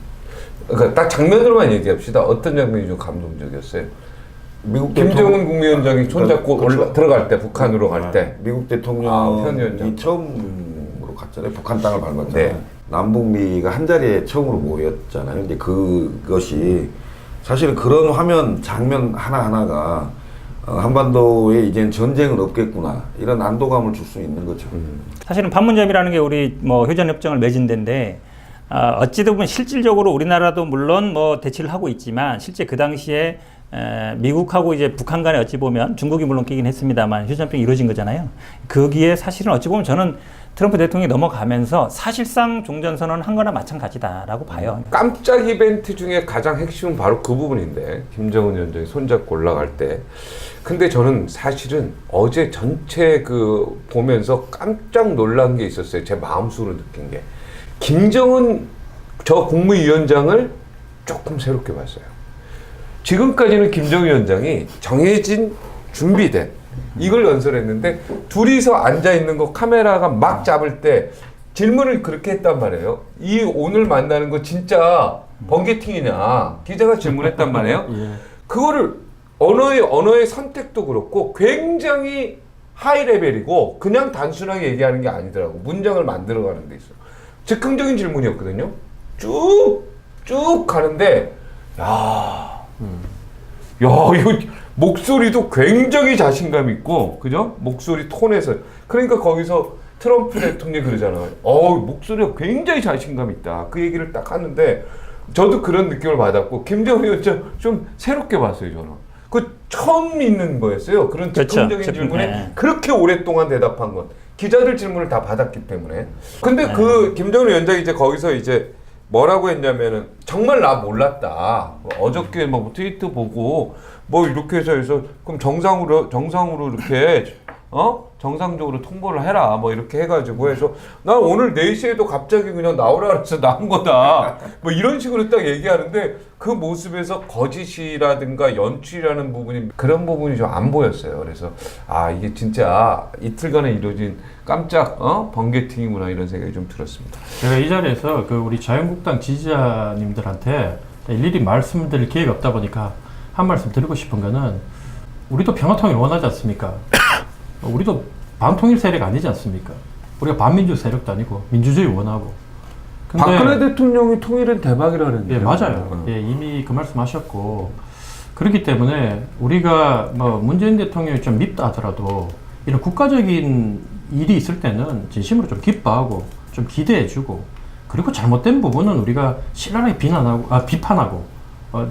그러니까 딱 장면으로만 얘기합시다. 어떤 장면이 좀 감동적이었어요? 미국 김정은 국무위원장이 손잡고 들어갈 때, 북한으로 갈 때. 미국 현 대통령이 위원장. 처음으로 갔잖아요. 북한 땅을 밟았잖아요. 네. 남북미가 한 자리에 처음으로 모였잖아요. 근데 그것이 사실은 그런 화면, 장면 하나하나가 한반도에 이젠 전쟁은 없겠구나 이런 안도감을 줄 수 있는 거죠. 사실은 판문점이라는 게 우리 뭐 휴전협정을 맺은 데인데 어찌 보면 실질적으로 우리나라도 물론 뭐 대치를 하고 있지만 실제 그 당시에 미국하고 이제 북한 간에 어찌 보면 중국이 물론 끼긴 했습니다만 휴전협정이 이루어진 거잖아요. 거기에 사실은 어찌 보면 저는 트럼프 대통령이 넘어가면서 사실상 종전선언을 한 거나 마찬가지다라고 봐요. 깜짝 이벤트 중에 가장 핵심은 바로 그 부분인데 김정은 위원장이 손잡고 올라갈 때. 근데 저는 사실은 어제 전체 그 보면서 깜짝 놀란 게 있었어요. 제 마음속으로 느낀 게. 김정은 저 국무위원장을 조금 새롭게 봤어요. 지금까지는 김정은 위원장이 정해진 준비된 이걸 연설했는데 둘이서 앉아있는 거 카메라가 막 잡을 때 질문을 그렇게 했단 말이에요. 이 오늘 만나는 거 진짜 번개팅이냐 기자가 질문했단 말이에요. 그거를 언어의 선택도 그렇고 굉장히 하이 레벨이고 그냥 단순하게 얘기하는 게 아니더라고. 문장을 만들어가는 데 있어. 즉흥적인 질문이었거든요. 쭉 가는데 이거 목소리도 굉장히 자신감 있고, 그죠? 목소리 톤에서. 그러니까 거기서 트럼프 대통령이 그러잖아요. 목소리가 굉장히 자신감 있다. 그 얘기를 딱 하는데, 저도 그런 느낌을 받았고, 김정은 위원장 좀 새롭게 봤어요, 저는. 그 처음 있는 거였어요. 그런 즉흥적인 질문에 그렇게 오랫동안 대답한 건. 기자들 질문을 다 받았기 때문에. 근데 그 김정은 위원장이 이제 거기서 이제 뭐라고 했냐면은 정말 나 몰랐다. 어저께 뭐 트위터 보고 뭐 이렇게 해서 그럼 정상으로 이렇게 정상적으로 통보를 해라 뭐 이렇게 해가지고 해서 난 오늘 4시에도 갑자기 그냥 나오라 그래서 나온 거다 뭐 이런 식으로 딱 얘기하는데 그 모습에서 거짓이라든가 연출이라는 부분이 그런 부분이 좀 안 보였어요. 그래서 이게 진짜 이틀간에 이루어진 깜짝 번개팅이구나 이런 생각이 좀 들었습니다. 제가 이 자리에서 그 우리 자유한국당 지지자님들한테 일일이 말씀드릴 기회가 없다 보니까 한 말씀 드리고 싶은 거는 우리도 평화통일 원하지 않습니까? 우리도 반통일 세력 아니지 않습니까? 우리가 반민주 세력도 아니고 민주주의 원하고. 근데 박근혜 대통령이 통일은 대박이라는데. 예, 맞아요. 예, 이미 그 말씀하셨고 그렇기 때문에 우리가 뭐 문재인 대통령이 좀 밉다 하더라도 이런 국가적인 일이 있을 때는 진심으로 좀 기뻐하고 좀 기대해주고 그리고 잘못된 부분은 우리가 신랄하게 비판하고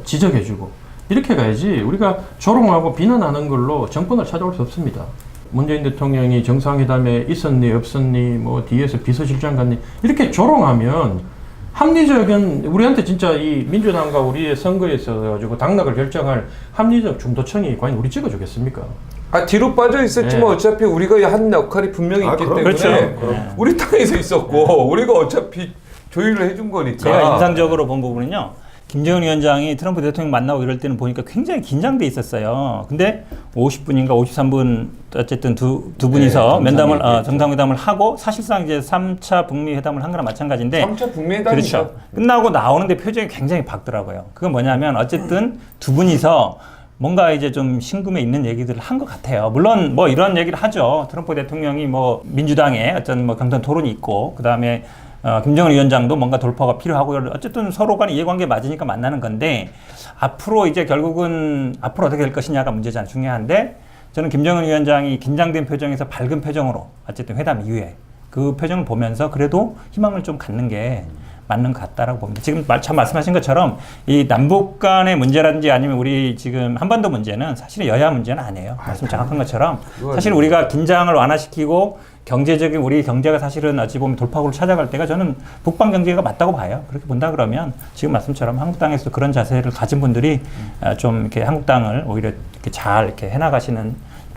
지적해주고 이렇게 가야지 우리가 조롱하고 비난하는 걸로 정권을 찾아올 수 없습니다. 문재인 대통령이 정상회담에 있었니 없었니 뭐 뒤에서 비서실장 갔니 이렇게 조롱하면 합리적인 우리한테 진짜 이 민주당과 우리의 선거에 있어가지고 당락을 결정할 합리적 중도층이 과연 우리 찍어주겠습니까? 뒤로 빠져 있었지만 어차피 우리가 한 역할이 분명히 있기 때문에 그렇죠. 우리 땅에서 있었고 우리가 어차피 조율을 해준 거니까. 제가 인상적으로 본 부분은요. 김정은 위원장이 트럼프 대통령 만나고 이럴 때는 보니까 굉장히 긴장돼 있었어요. 근데 50분인가 53분 어쨌든 두 분이서 면담을 정상회담을 하고 사실상 이제 3차 북미 회담을 한 거랑 마찬가지인데 3차 북미 회담이죠. 그렇죠. 끝나고 나오는데 표정이 굉장히 밝더라고요. 그건 뭐냐면 어쨌든 두 분이서 뭔가 이제 좀 심금에 있는 얘기들을 한 것 같아요. 물론 뭐 이런 얘기를 하죠. 트럼프 대통령이 뭐 민주당에 어떤 뭐 경선 토론이 있고 그 다음에 김정은 위원장도 뭔가 돌파가 필요하고 어쨌든 서로 간의 이해관계 맞으니까 만나는 건데 앞으로 이제 결국은 앞으로 어떻게 될 것이냐가 문제잖아요. 중요한데 저는 김정은 위원장이 긴장된 표정에서 밝은 표정으로 어쨌든 회담 이후에 그 표정을 보면서 그래도 희망을 좀 갖는 게 맞는 것 같다라고 봅니다. 지금 참 말씀하신 것처럼 이 남북 간의 문제라든지 아니면 우리 지금 한반도 문제는 사실은 여야 문제는 아니에요. 말씀 정확한 것처럼 사실 우리가 긴장을 완화시키고 경제적인 우리 경제가 사실은 어찌 보면 돌파구를 찾아갈 때가 저는 북방 경제가 맞다고 봐요. 그렇게 본다 그러면 지금 말씀처럼 한국당에서도 그런 자세를 가진 분들이 좀 이렇게 한국당을 오히려 이렇게 잘 이렇게 해나가시는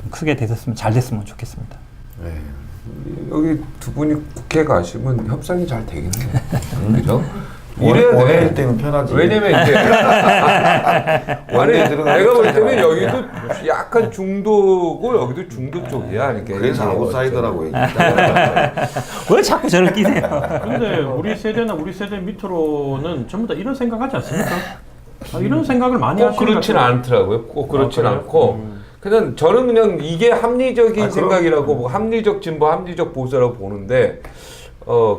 좀 크게 됐으면 잘 됐으면 좋겠습니다. 네. 여기 두 분이 국회 가시면 협상이 잘 되긴 해요. 그죠? 원회일 때는 편하지. 왜냐면 이제 원래 내가 볼 때는 여기도 약간 중도고 여기도 중도 쪽이야. 이렇게 그래서 아웃사이더라고 얘기했다. 왜 자꾸 저를 끼세요? 근데 우리 세대나 우리 세대 밑으로는 전부 다 이런 생각하지 않습니까? 이런 생각을 많이 꼭 하시는 그렇진 것 같아요. 않더라고요. 꼭 그렇진 그래요? 않고 그냥 저는 그냥 이게 합리적인 아, 그럼. 생각이라고 뭐 합리적 진보, 합리적 보수라고 보는데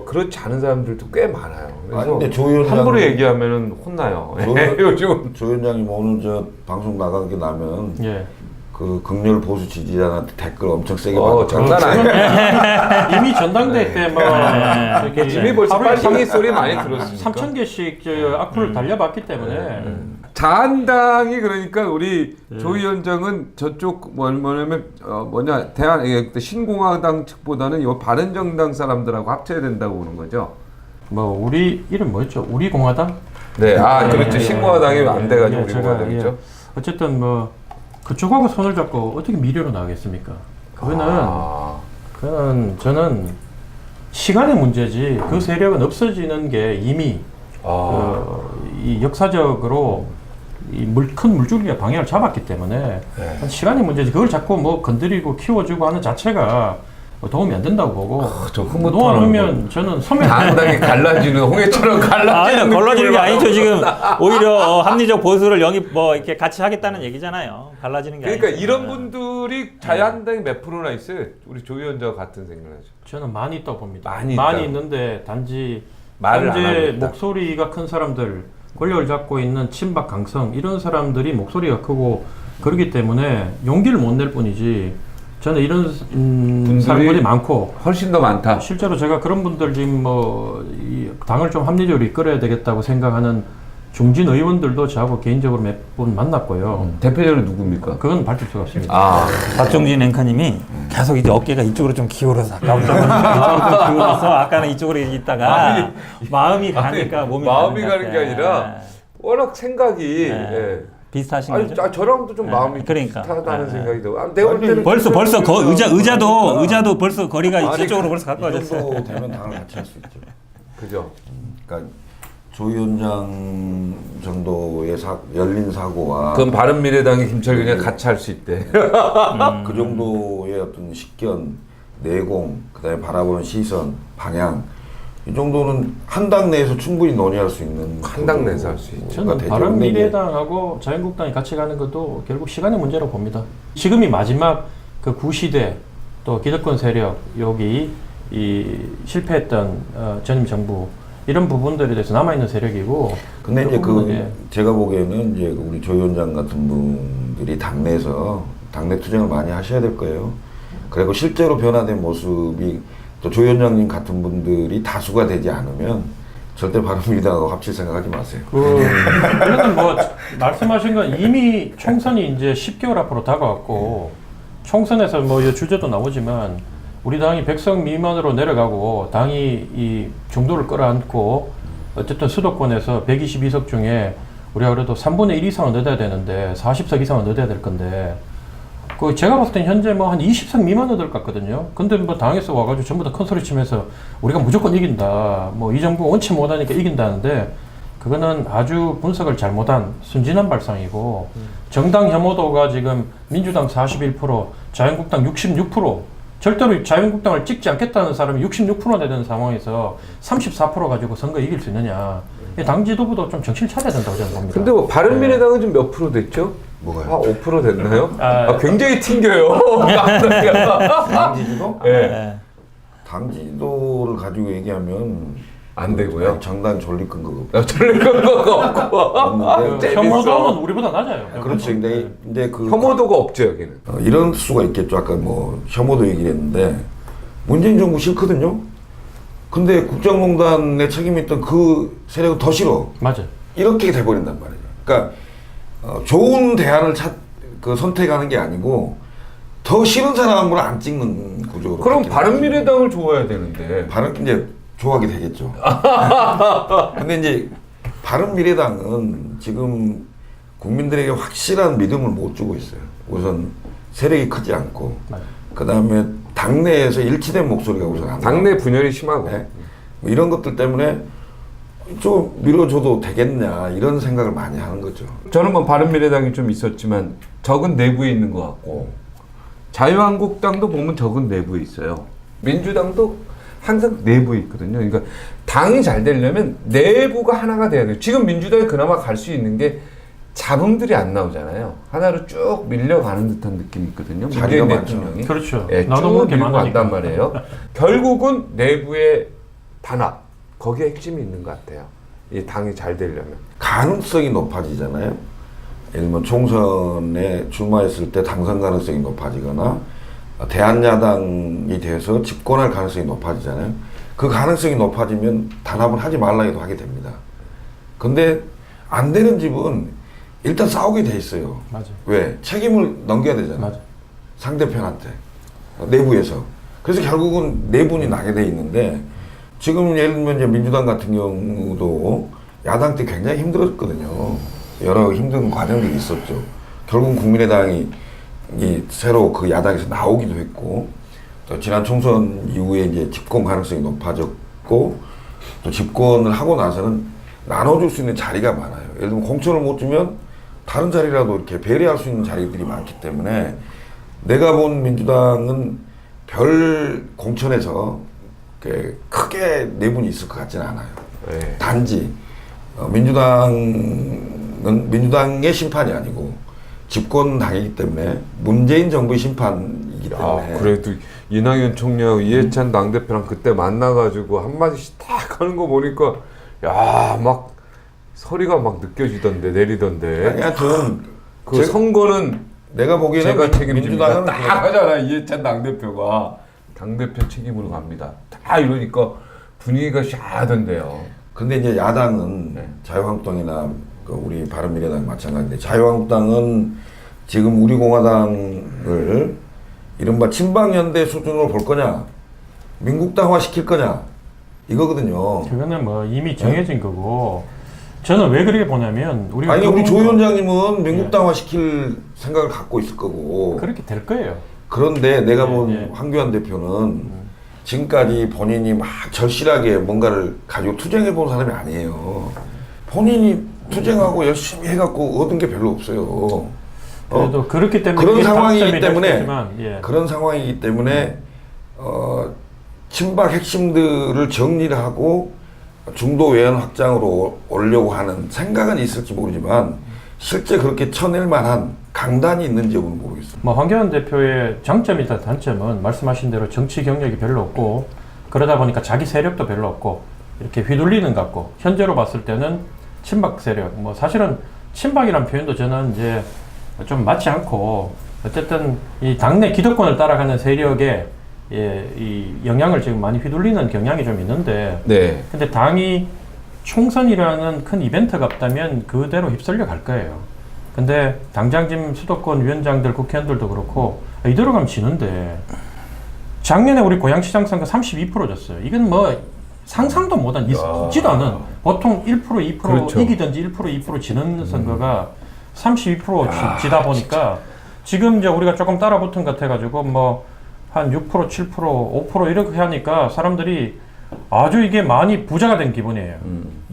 그렇지 않은 사람들도 꽤 많아요. 그래서 아니, 근데 조 위원장은- 함부로 얘기하면은 혼나요. 조- 요즘 조 위원장님 오늘 저 방송 나가게 나면 예. 그 극렬 보수 지지자한테 댓글 엄청 세게 받았잖아요. 장난 아니야. 이미 전당대 때 뭐 이미 벌써 빨갱이 소리 많이 들었으니까. 3,000개씩 저 악플을 달려봤기 때문에 자한당이 그러니까 우리 조 위원장은 저쪽 뭐냐면 뭐냐 대한 신공화당 측보다는 요 바른정당 사람들하고 합쳐야 된다고 보는 거죠. 뭐 우리 이름 뭐였죠? 우리 공화당? 네, 그렇죠. 예, 신공화당이 예, 안 돼가지고 예, 우리 제가, 공화당이죠. 예. 어쨌든 뭐 그쪽하고 손을 잡고 어떻게 미래로 나가겠습니까? 그거는 저는 시간의 문제지 그 세력은 없어지는 게 이미 이 역사적으로 큰 물줄기가 방향을 잡았기 때문에 시간의 문제지 그걸 자꾸 뭐 건드리고 키워주고 하는 자체가 도움이 안 된다고 보고 저 흐뭇하는 놓아놓으면 저는 서면 자한당이 갈라지는 홍해처럼 갈라지는 걸러지는 게 느낌을 아니죠. 지금 받는다. 오히려 합리적 보수를 영입 뭐 이렇게 같이 하겠다는 얘기잖아요. 갈라지는 게 그러니까 아니죠. 이런 분들이 자한당이 몇 프로나 있어요? 우리 조 위원장 같은 생각을 하죠. 저는 많이 있다고 봅니다. 많이 많이 있다고. 있는데 단지 말을 안 하고 현재 있다. 목소리가 큰 사람들, 권력을 잡고 있는 친박 강성 이런 사람들이 목소리가 크고 그렇기 때문에 용기를 못 낼 뿐이지. 저는 이런 사람들이 많고 훨씬 더 많다. 실제로 제가 그런 분들 지금 이 당을 좀 합리적으로 이끌어야 되겠다고 생각하는 중진 의원들도 저하고 개인적으로 몇 분 만났고요. 대표적으로 누굽니까? 그건 밝힐 수가 없습니다. 박종진 앵커님이 계속 이제 어깨가 이쪽으로 좀 기울어서 아까부터 이쪽으로 좀 기울어서 아까는 이쪽으로 있다가 마음이 가니까 몸이 마음이 가는 가는 것 게 같아. 아니라 워낙 생각이 비슷하신 아니, 거죠? 저랑도 좀 마음이 그러니까. 비슷하다는 생각이 들어. 내가 볼 때는 벌써 의자도 벌써 거리가 이쪽으로 벌써 이 가까워졌어요. 정도 되면 당을 같이 할 수 있죠. 그죠. 그러니까 조 위원장 정도의 열린 사고와 그건 바른미래당이 김철균이 같이 할 수 있대. 그 정도의 어떤 식견, 내공, 그다음에 바라보는 시선, 방향 이 정도는 한 당 내에서 충분히 논의할 수 있는 한 당 내에서 할 수 있죠. 저는 되죠. 바른미래당하고 자유한국당이 같이 가는 것도 결국 시간의 문제라고 봅니다. 지금이 마지막 그 구시대 또 기득권 세력 여기 이 실패했던 전임 정부 이런 부분들에 대해서 남아 있는 세력이고. 근데 이제 예. 제가 보기에는 이제 우리 조 위원장 같은 분들이 당내에서 당내 투쟁을 많이 하셔야 될 거예요. 그리고 실제로 변화된 모습이 또 조 위원장님 같은 분들이 다수가 되지 않으면 절대 바른미래당하고 합칠 생각하지 마세요. 그래도 뭐 말씀하신 건 이미 총선이 이제 10개월 앞으로 다가왔고 총선에서 뭐 이 주제도 나오지만 우리 당이 100석 미만으로 내려가고 당이 이 중도를 끌어안고 어쨌든 수도권에서 122석 중에 우리가 그래도 3분의 1 이상은 얻어야 되는데 40석 이상은 얻어야 될 건데 그 제가 봤을 땐 현재 뭐 한 20석 미만 얻을 것 같거든요. 근데 뭐 당에서 와가지고 전부 다 큰 소리 치면서 우리가 무조건 이긴다. 뭐 이 정부 원치 못하니까 이긴다는데 그거는 아주 분석을 잘못한 순진한 발상이고 정당 혐오도가 지금 민주당 41%, 자유한국당 66%, 절대로 자유한국당을 찍지 않겠다는 사람이 66%나 되는 상황에서 34% 가지고 선거 이길 수 있느냐. 당 지도부도 좀 정신을 차려야 된다고 저는 봅니다. 근데 뭐 바른미래당은 지금 몇 프로 됐죠? 뭐가요? 5% 됐나요? 굉장히 튕겨요. 당 지지도? 네. 당 지지도를 가지고 얘기하면 안 되고요. 정당 존립 근거가 저를 거가 없고. 없는데 혐오도는 우리보다 낮아요. 그렇죠. 근데 그 혐오도가 없죠 여기는. 이런 수가 있겠죠. 아까 뭐 혐오도 얘기를 했는데 문재인 정부 싫거든요. 근데 국정농단에 책임있던 그 세력은 더 싫어. 맞아요. 이렇게 돼버린단 말이죠. 그러니까 좋은 대안을 선택하는 게 아니고 더 싫은 사람을 안 찍는 구조로. 그럼 바뀌는 바른미래당을 좋아야 되는데. 이제 좋아하게 되겠죠. 근데 이제 바른미래당은 지금 국민들에게 확실한 믿음을 못 주고 있어요. 우선 세력이 크지 않고, 그 다음에 당내에서 일치된 목소리가 우선 안 당내 분열이 심하고. 네. 뭐 이런 것들 때문에 좀 밀어줘도 되겠냐 이런 생각을 많이 하는 거죠. 저는 뭐 바른미래당이 좀 있었지만 적은 내부에 있는 것 같고, 자유한국당도 보면 적은 내부에 있어요. 민주당도 항상 내부에 있거든요. 그러니까 당이 잘 되려면 내부가 하나가 돼야 돼요. 지금 민주당이 그나마 갈 수 있는 게 잡음들이 안 나오잖아요. 하나로 쭉 밀려가는 듯한 느낌이 있거든요. 자리가 문재인 많죠. 대통령이. 그렇죠. 예, 나도 쭉 그렇게 밀고 많으니까. 간단 말이에요. 결국은 내부의 단합, 거기에 핵심이 있는 것 같아요. 이 당이 잘 되려면. 가능성이 높아지잖아요. 예를 들면 총선에 출마했을 때 당선 가능성이 높아지거나 대한야당이 돼서 집권할 가능성이 높아지잖아요. 그 가능성이 높아지면 단합을 하지 말라 해도 하게 됩니다. 근데 안 되는 집은 일단 싸우게 돼 있어요. 맞아. 왜? 책임을 넘겨야 되잖아요. 맞아. 상대편한테. 내부에서. 그래서 결국은 내분이 나게 돼 있는데 지금 예를 들면 이제 민주당 같은 경우도 야당 때 굉장히 힘들었거든요. 여러 힘든 과정들이 있었죠. 결국은 국민의당이 새로 그 야당에서 나오기도 했고, 또 지난 총선 이후에 이제 집권 가능성이 높아졌고, 또 집권을 하고 나서는 나눠줄 수 있는 자리가 많아요. 예를 들면 공천을 못 주면 다른 자리라도 이렇게 배려할 수 있는 자리들이 많기 때문에 내가 본 민주당은 별 공천에서 크게 내분이 있을 것 같지는 않아요. 네. 단지 민주당의 심판이 아니고 집권당이기 때문에 문재인 정부의 심판이기 때문에. 그래도 이낙연 총리하고 이해찬 당대표랑 그때 만나가지고 한마디씩 딱 하는 거 보니까 야, 막 소리가 막 느껴지던데 내리던데. 하여튼 그 선거는 내가 보기에는 제가 책임집니다. 민주당은 딱 하잖아. 이해찬 당대표가 당대표 책임으로 갑니다. 다 이러니까 분위기가 샤하던데요. 근데 이제 야당은 네. 자유한국당이나 우리 바른미래당 마찬가지인데, 자유한국당은 지금 우리공화당을 이른바 친박연대 수준으로 볼 거냐, 민국당화 시킬 거냐, 이거거든요. 그거는 뭐 이미 정해진 거고, 저는 왜 그렇게 보냐면 우리가 아니 우리 조 위원장님은 민국당화 시킬 생각을 갖고 있을 거고. 그렇게 될 거예요. 그런데 내가 예, 본 예. 황교안 대표는 지금까지 본인이 막 절실하게 뭔가를 가지고 투쟁해 본 사람이 아니에요. 본인이 투쟁하고 열심히 해갖고 얻은 게 별로 없어요. 그래도 그렇기 때문에 그런 이게 상황이기 단점이 될 때문에 수 있지만, 예. 그런 상황이기 때문에 친박 핵심들을 정리를 하고 중도 외연 확장으로 오려고 하는 생각은 있을지 모르지만 실제 그렇게 쳐낼 만한 강단이 있는지 여부는 모르겠습니다. 뭐 황교안 대표의 장점이다 단점은 말씀하신 대로 정치 경력이 별로 없고, 그러다 보니까 자기 세력도 별로 없고 이렇게 휘둘리는 것 같고, 현재로 봤을 때는 친박 세력, 뭐 사실은 친박이란 표현도 저는 이제 좀 맞지 않고, 어쨌든 이 당내 기득권을 따라가는 세력에 이 영향을 지금 많이 휘둘리는 경향이 좀 있는데, 네. 근데 당이 총선이라는 큰 이벤트가 없다면 그대로 휩쓸려 갈 거예요. 근데 당장 지금 수도권 위원장들, 국회의원들도 그렇고 이대로 가면 지는데, 작년에 우리 고양시장 선거 32% 졌어요. 이건 뭐 상상도 못한, 있지도 않은, 보통 1%, 2% 그렇죠. 이기든지 1%, 2% 지는 선거가 32% 지다 보니까 지금 이제 우리가 조금 따라붙은 것 같아가지고 뭐 한 6%, 7%, 5% 이렇게 하니까 사람들이 아주 이게 많이 부자가 된 기분이에요.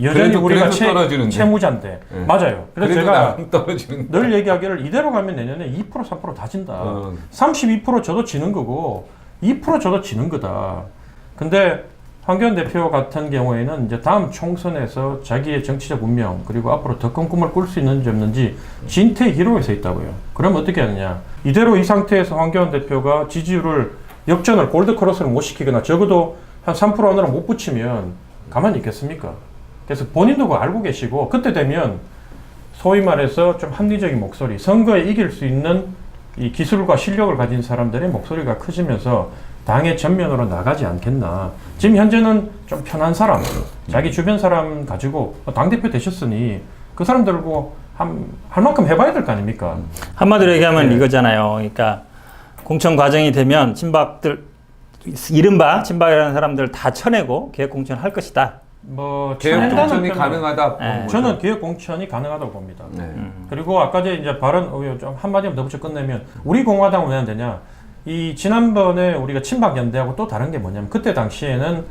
여전히 우리가 그래도 떨어지는데. 채무자인데. 네. 맞아요. 그래서 그래도 제가 나름 떨어지는. 늘 얘기하기를 이대로 가면 내년에 2%, 3% 다 진다. 32% 저도 지는 거고 2% 저도 지는 거다. 근데 황교안 대표 같은 경우에는 이제 다음 총선에서 자기의 정치적 운명, 그리고 앞으로 더 큰 꿈을 꿀 수 있는지 없는지 진퇴 기로에 서 있다고요. 그럼 어떻게 하느냐. 이대로 이 상태에서 황교안 대표가 지지율을 역전을, 골드크로스를 못 시키거나 적어도 한 3% 안으로 못 붙이면 가만히 있겠습니까? 그래서 본인도 그거 알고 계시고, 그때 되면 소위 말해서 좀 합리적인 목소리, 선거에 이길 수 있는 이 기술과 실력을 가진 사람들의 목소리가 커지면서 당의 전면으로 나가지 않겠나. 지금 현재는 좀 편한 사람, 자기 주변 사람 가지고 당대표 되셨으니 그 사람들고 할 만큼 해봐야 될 거 아닙니까? 한마디로 얘기하면 네. 이거잖아요. 그러니까 공천 과정이 되면 친박들 이른바 친박이라는 사람들 다 쳐내고 개혁 공천을 할 것이다. 뭐 개혁 쳐낸다는 공천이 표현은- 가능하다. 네. 보는 저는 거죠. 개혁 공천이 가능하다고 봅니다. 네. 그리고 아까 이제 발언 좀 한마디만 더 붙여 끝내면 우리 공화당은 왜 안 되냐? 이 지난번에 우리가 친박연대하고 또 다른 게 뭐냐면 그때 당시에는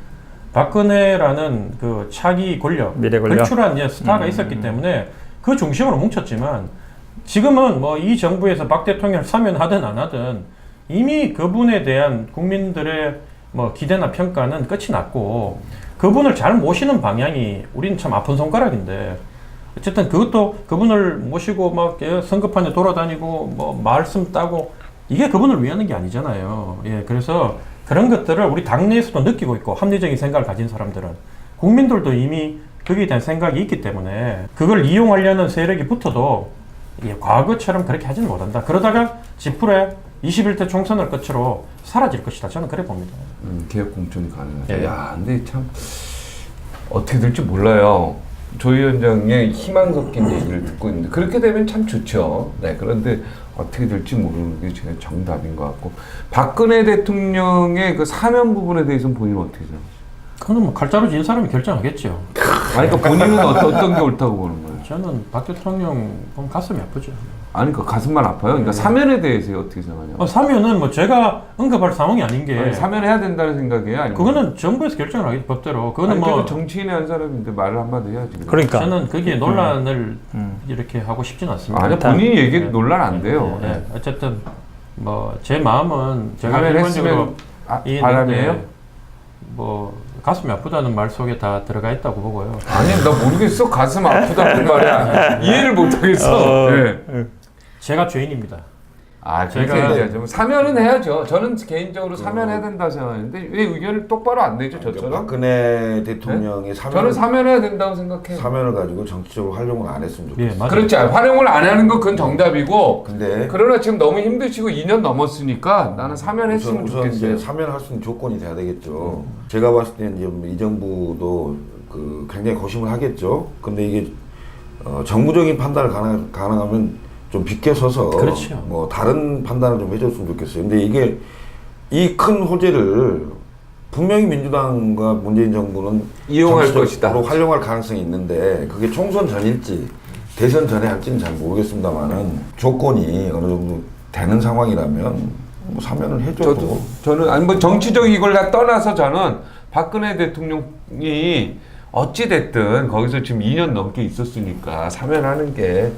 박근혜라는 그 차기 권력, 미래 권력? 걸출한 스타가 있었기 때문에 그 중심으로 뭉쳤지만 지금은 뭐 이 정부에서 박 대통령을 사면하든 안 하든 이미 그분에 대한 국민들의 뭐 기대나 평가는 끝이 났고 그분을 잘 모시는 방향이 우리는 참 아픈 손가락인데 어쨌든 그것도 그분을 모시고 막 선거판에 돌아다니고 뭐 말씀 따고 이게 그분을 위하는 게 아니잖아요. 예, 그래서 그런 것들을 우리 당내에서도 느끼고 있고 합리적인 생각을 가진 사람들은 국민들도 이미 거기에 대한 생각이 있기 때문에 그걸 이용하려는 세력이 붙어도 예, 과거처럼 그렇게 하지는 못한다. 그러다가 지풀에 21대 총선을 끝으로 사라질 것이다. 저는 그래 봅니다. 개혁 공천이 가능하다. 예. 야, 근데 참 어떻게 될지 몰라요. 조 위원장의 희망 섞인 얘기를 듣고 있는데 그렇게 되면 참 좋죠. 네, 그런데 어떻게 될지 모르는 게 제가 정답인 것 같고 박근혜 대통령의 그 사면 부분에 대해서는 본인은 어떻게 생각하세요? 그건 뭐 칼자루 진 사람이 결정하겠죠. 아니, 그러니까 본인은 어떤 게 옳다고 보는 거예요? 저는 박 대통령 보면 가슴이 아프죠. 아니, 그 가슴만 아파요. 그러니까 사면에 대해서 어떻게 생각하냐고. 사면은 뭐 제가 언급할 상황이 아닌 게 아니, 사면해야 된다는 생각이에요? 아니면? 그거는 정부에서 결정을 하겠죠, 법대로. 그거는 아니, 뭐 그래도 정치인의 한 사람인데 말을 한마디 해야지. 그래도. 그러니까 저는 그게 논란을 이렇게 하고 싶지는 않습니다. 아니, 본인이 얘기 네. 논란 안 돼요. 네, 네. 어쨌든 뭐 제 마음은 제가 사면했으면 이해했는데 바람이에요? 뭐 가슴이 아프다는 말 속에 다 들어가 있다고 보고요. 아니, 나 모르겠어. 가슴 아프다 그 말이야. 이해를 못 하겠어. 네. 제가 죄인입니다. 아, 그렇게 제가- 얘기하죠. 사면은 해야죠. 저는 개인적으로 사면해야 된다 생각하는데 왜 의견을 똑바로 안 내죠, 저처럼? 박근혜 대통령의 저는 사면해야 된다고 생각해요. 사면을 가지고 정치적으로 활용을 안 했으면 좋겠어요. 예, 맞아요. 그렇지. 활용을 안 하는 건 그건 정답이고 근데 그러나 지금 너무 힘드시고 2년 넘었으니까 나는 사면했으면 우선 이제 좋겠어요. 사면할 수 있는 조건이 돼야 되겠죠. 제가 봤을 때는 이제 이 정부도 그 굉장히 고심을 하겠죠. 근데 이게 정무적인 판단을 가능하면 좀 비껴서서 그렇죠. 뭐 다른 판단을 좀 해줬으면 좋겠어요. 근데 이게 이 큰 호재를 분명히 민주당과 문재인 정부는 이용할 정치적으로 것이다. 활용할 가능성이 있는데 그게 총선 전일지 대선 전에 할지는 잘 모르겠습니다만은 조건이 어느 정도 되는 상황이라면 뭐 사면을 해줘도 저는 아니 뭐 정치적 이걸 다 떠나서 저는 박근혜 대통령이 어찌 됐든 거기서 지금 2년 넘게 있었으니까 사면하는 게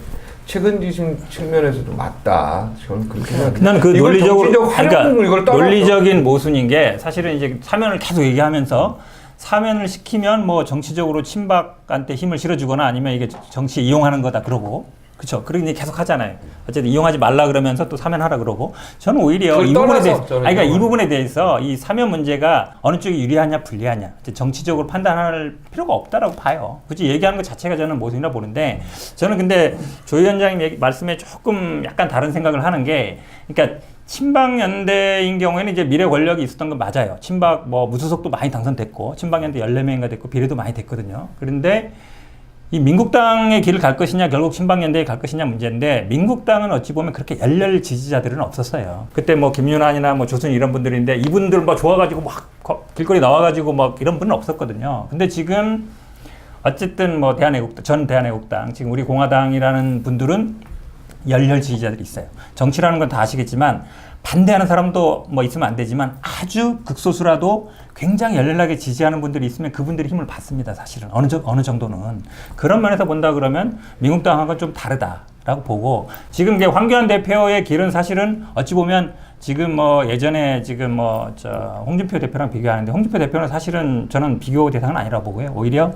책임지심 측면에서도 맞다. 저는 그렇게 생각해요. 나는 그 이걸 논리적으로 정치적 활용을 이걸 떠나서 논리적인 모순인 게 사실은 이제 사면을 계속 얘기하면서 사면을 시키면 뭐 정치적으로 친박한테 힘을 실어주거나 아니면 이게 정치에 이용하는 거다 그러고 그렇죠. 그렇게 계속 하잖아요. 어쨌든 이용하지 말라 그러면서 또 사면하라 그러고 저는 오히려 그걸 이 부분에 떠나서 대해서 저는 그러니까 이 이용하는 부분에 대해서 이 사면 문제가 어느 쪽이 유리하냐 불리하냐 정치적으로 판단할 필요가 없다라고 봐요. 굳이 얘기하는 것 자체가 저는 모순이라 보는데 저는 근데 조 위원장님 말씀에 조금 약간 다른 생각을 하는 게 그러니까 친박연대인 경우에는 이제 미래 권력이 있었던 건 맞아요. 친박 뭐 무소속도 많이 당선됐고 친박연대 14명인가 됐고 비례도 많이 됐거든요. 그런데 이 민국당의 길을 갈 것이냐 결국 친박연대에 갈 것이냐 문제인데 민국당은 어찌 보면 그렇게 열렬 지지자들은 없었어요. 그때 뭐 김윤환이나 뭐 조순 이런 분들인데 이분들 뭐 좋아가지고 막 길거리 나와가지고 막 이런 분은 없었거든요. 근데 지금 어쨌든 뭐 전 대한애국당 지금 우리 공화당이라는 분들은 열렬 지지자들이 있어요. 정치라는 건 다 아시겠지만 반대하는 사람도 뭐 있으면 안 되지만 아주 극소수라도 굉장히 열렬하게 지지하는 분들이 있으면 그분들이 힘을 받습니다. 사실은 어느 정도는 그런 면에서 본다 그러면 민국당하고는 좀 다르다라고 보고 지금 이제 황교안 대표의 길은 사실은 어찌 보면 지금 뭐 예전에 지금 뭐 홍준표 대표랑 비교하는데 홍준표 대표는 사실은 저는 비교 대상은 아니라고 보고요. 오히려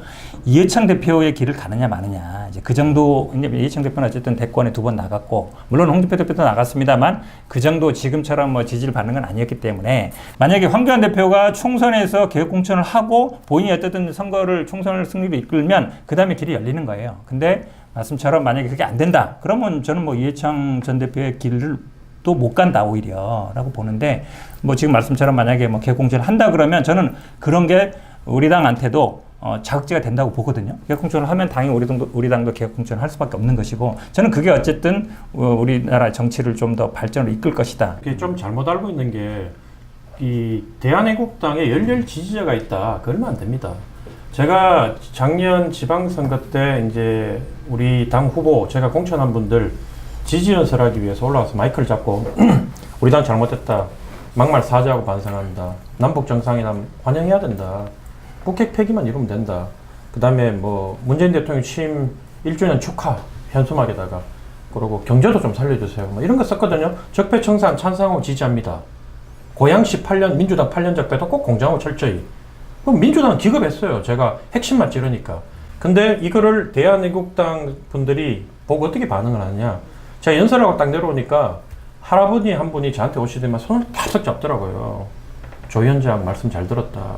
이해창 대표의 길을 가느냐 마느냐 이제 그 정도 이제 이해창 대표는 어쨌든 대권에 2번 나갔고 물론 홍준표 대표도 나갔습니다만 그 정도 지금처럼 뭐 지지를 받는 건 아니었기 때문에 만약에 황교안 대표가 총선에서 개혁 공천을 하고 본인이 어쨌든 총선을 승리로 이끌면 그 다음에 길이 열리는 거예요. 근데 말씀처럼 만약에 그게 안 된다 그러면 저는 뭐 이해창 전 대표의 길을 또 또 못 간다 오히려라고 보는데 뭐 지금 말씀처럼 만약에 뭐 개혁공천을 한다 그러면 저는 그런 게 우리 당한테도 자극제가 된다고 보거든요. 개혁공천을 하면 당연히 우리 당도 개혁공천을 할 수밖에 없는 것이고 저는 그게 어쨌든 우리나라 정치를 좀 더 발전으로 이끌 것이다. 이게 좀 잘못 알고 있는 게 이 대한애국당에 열렬 지지자가 있다. 그러면 안 됩니다. 제가 작년 지방선거 때 이제 우리 당 후보 제가 공천한 분들 지지 연설하기 위해서 올라와서 마이크를 잡고 우리 당 잘못됐다. 막말 사죄하고 반성한다. 남북 정상회담 환영해야 된다. 북핵 폐기만 이루면 된다. 그 다음에 뭐 문재인 대통령 취임 1주년 축하 현수막에다가 그리고 경제도 좀 살려주세요. 뭐 이런 거 썼거든요. 적폐청산 찬성하고 지지합니다. 고양시 8년 민주당 8년 적폐도 꼭 공정하고 철저히. 그럼 민주당은 기겁했어요. 제가 핵심만 찌르니까. 근데 이거를 대한애국당 분들이 보고 어떻게 반응을 하느냐. 제가 연설하고 딱 내려오니까 할아버지 한 분이 저한테 오시더니만 손을 탁 잡더라고요. 조 위원장 말씀 잘 들었다.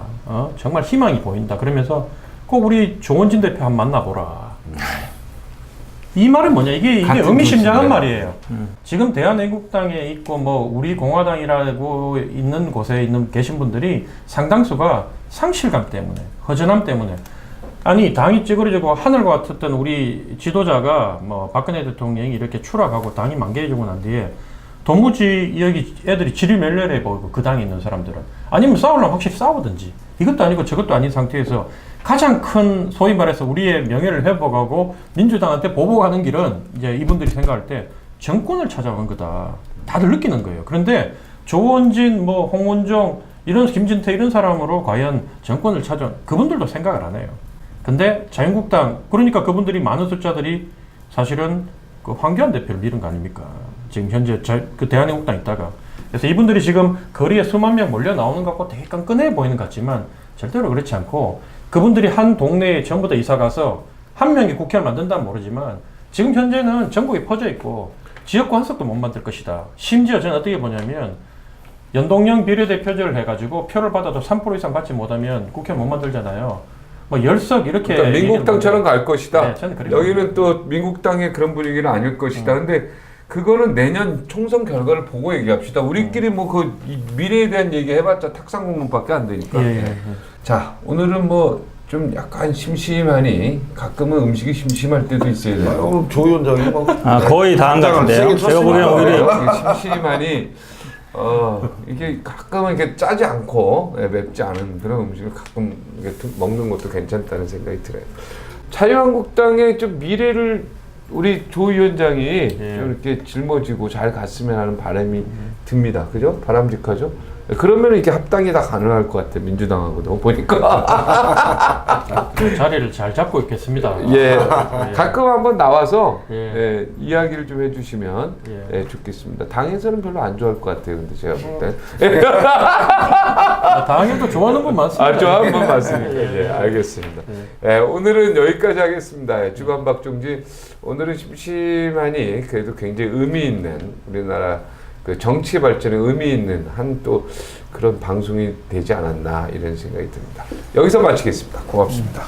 정말 희망이 보인다. 그러면서 꼭 우리 조원진 대표 한번 만나보라. 이 말은 뭐냐? 이게 의미심장한 말이에요. 지금 대한애국당에 있고 뭐 우리 공화당이라고 있는 곳에 계신 분들이 상당수가 상실감 때문에, 허전함 때문에 아니 당이 찌그러지고 하늘과 같았던 우리 지도자가 뭐 박근혜 대통령이 이렇게 추락하고 당이 만개해지고 난 뒤에 도무지 여기 애들이 지리멸렬해 보이고 그 당에 있는 사람들은 아니면 싸우려면 확실히 싸우든지 이것도 아니고 저것도 아닌 상태에서 가장 큰 소위 말해서 우리의 명예를 회복하고 민주당한테 보복하는 길은 이제 이분들이 생각할 때 정권을 찾아간 거다. 다들 느끼는 거예요. 그런데 조원진, 뭐 홍원종, 이런 김진태 이런 사람으로 과연 정권을 찾아 그분들도 생각을 안 해요. 근데 자유한국당 그러니까 그분들이 많은 숫자들이 사실은 그 황교안 대표를 밀은 거 아닙니까? 지금 현재 그 대한애국당 있다가 그래서 이분들이 지금 거리에 수만 명 몰려 나오는 것 같고 되게 끈끈해 보이는 것 같지만 절대로 그렇지 않고 그분들이 한 동네에 전부 다 이사 가서 한 명이 국회를 만든다면 모르지만 지금 현재는 전국에 퍼져 있고 지역구 한 석도 못 만들 것이다. 심지어 저는 어떻게 보냐면 연동형 비례대표제를 해가지고 표를 받아도 3% 이상 받지 못하면 국회를 못 만들잖아요. 뭐 10석 이렇게 그러니까 민국당처럼 갈 것이다. 네, 저는 그렇게 여기는 또 민국당의 그런 분위기는 아닐 것이다. 근데 그거는 내년 총선 결과를 보고 얘기합시다. 우리끼리 뭐 그 미래에 대한 얘기 해봤자 탁상 공론밖에 안 되니까. 자, 오늘은 뭐 좀 약간 심심하니 가끔은 음식이 심심할 때도 있어야 돼요. 조 위원장이 뭐 거의 다 한 것 같은데요. 제가 보기엔 오히려 심심하니 이게 가끔은 이렇게 짜지 않고 맵지 않은 그런 음식을 가끔 이렇게 먹는 것도 괜찮다는 생각이 들어요. 자유한국당의 좀 미래를 우리 조 위원장이 좀 이렇게 짊어지고 잘 갔으면 하는 바람이 듭니다. 그죠? 바람직하죠? 그러면 이렇게 합당이 다 가능할 것 같아요. 민주당하고도 보니까. 자리를 잘 잡고 있겠습니다. 예. 가끔 한번 나와서 예. 이야기를 좀 해주시면 좋겠습니다. 당에서는 별로 안 좋아할 것 같아요. 근데 제가 볼 때. 당에도 좋아하는 분 많습니다. 좋아하는 분 많습니다. 예, 알겠습니다. 오늘은 여기까지 하겠습니다. 주간 박종진. 오늘은 심심하니 그래도 굉장히 의미 있는 우리나라 그 정치 발전에 의미 있는 한 또 그런 방송이 되지 않았나 이런 생각이 듭니다. 여기서 마치겠습니다. 고맙습니다.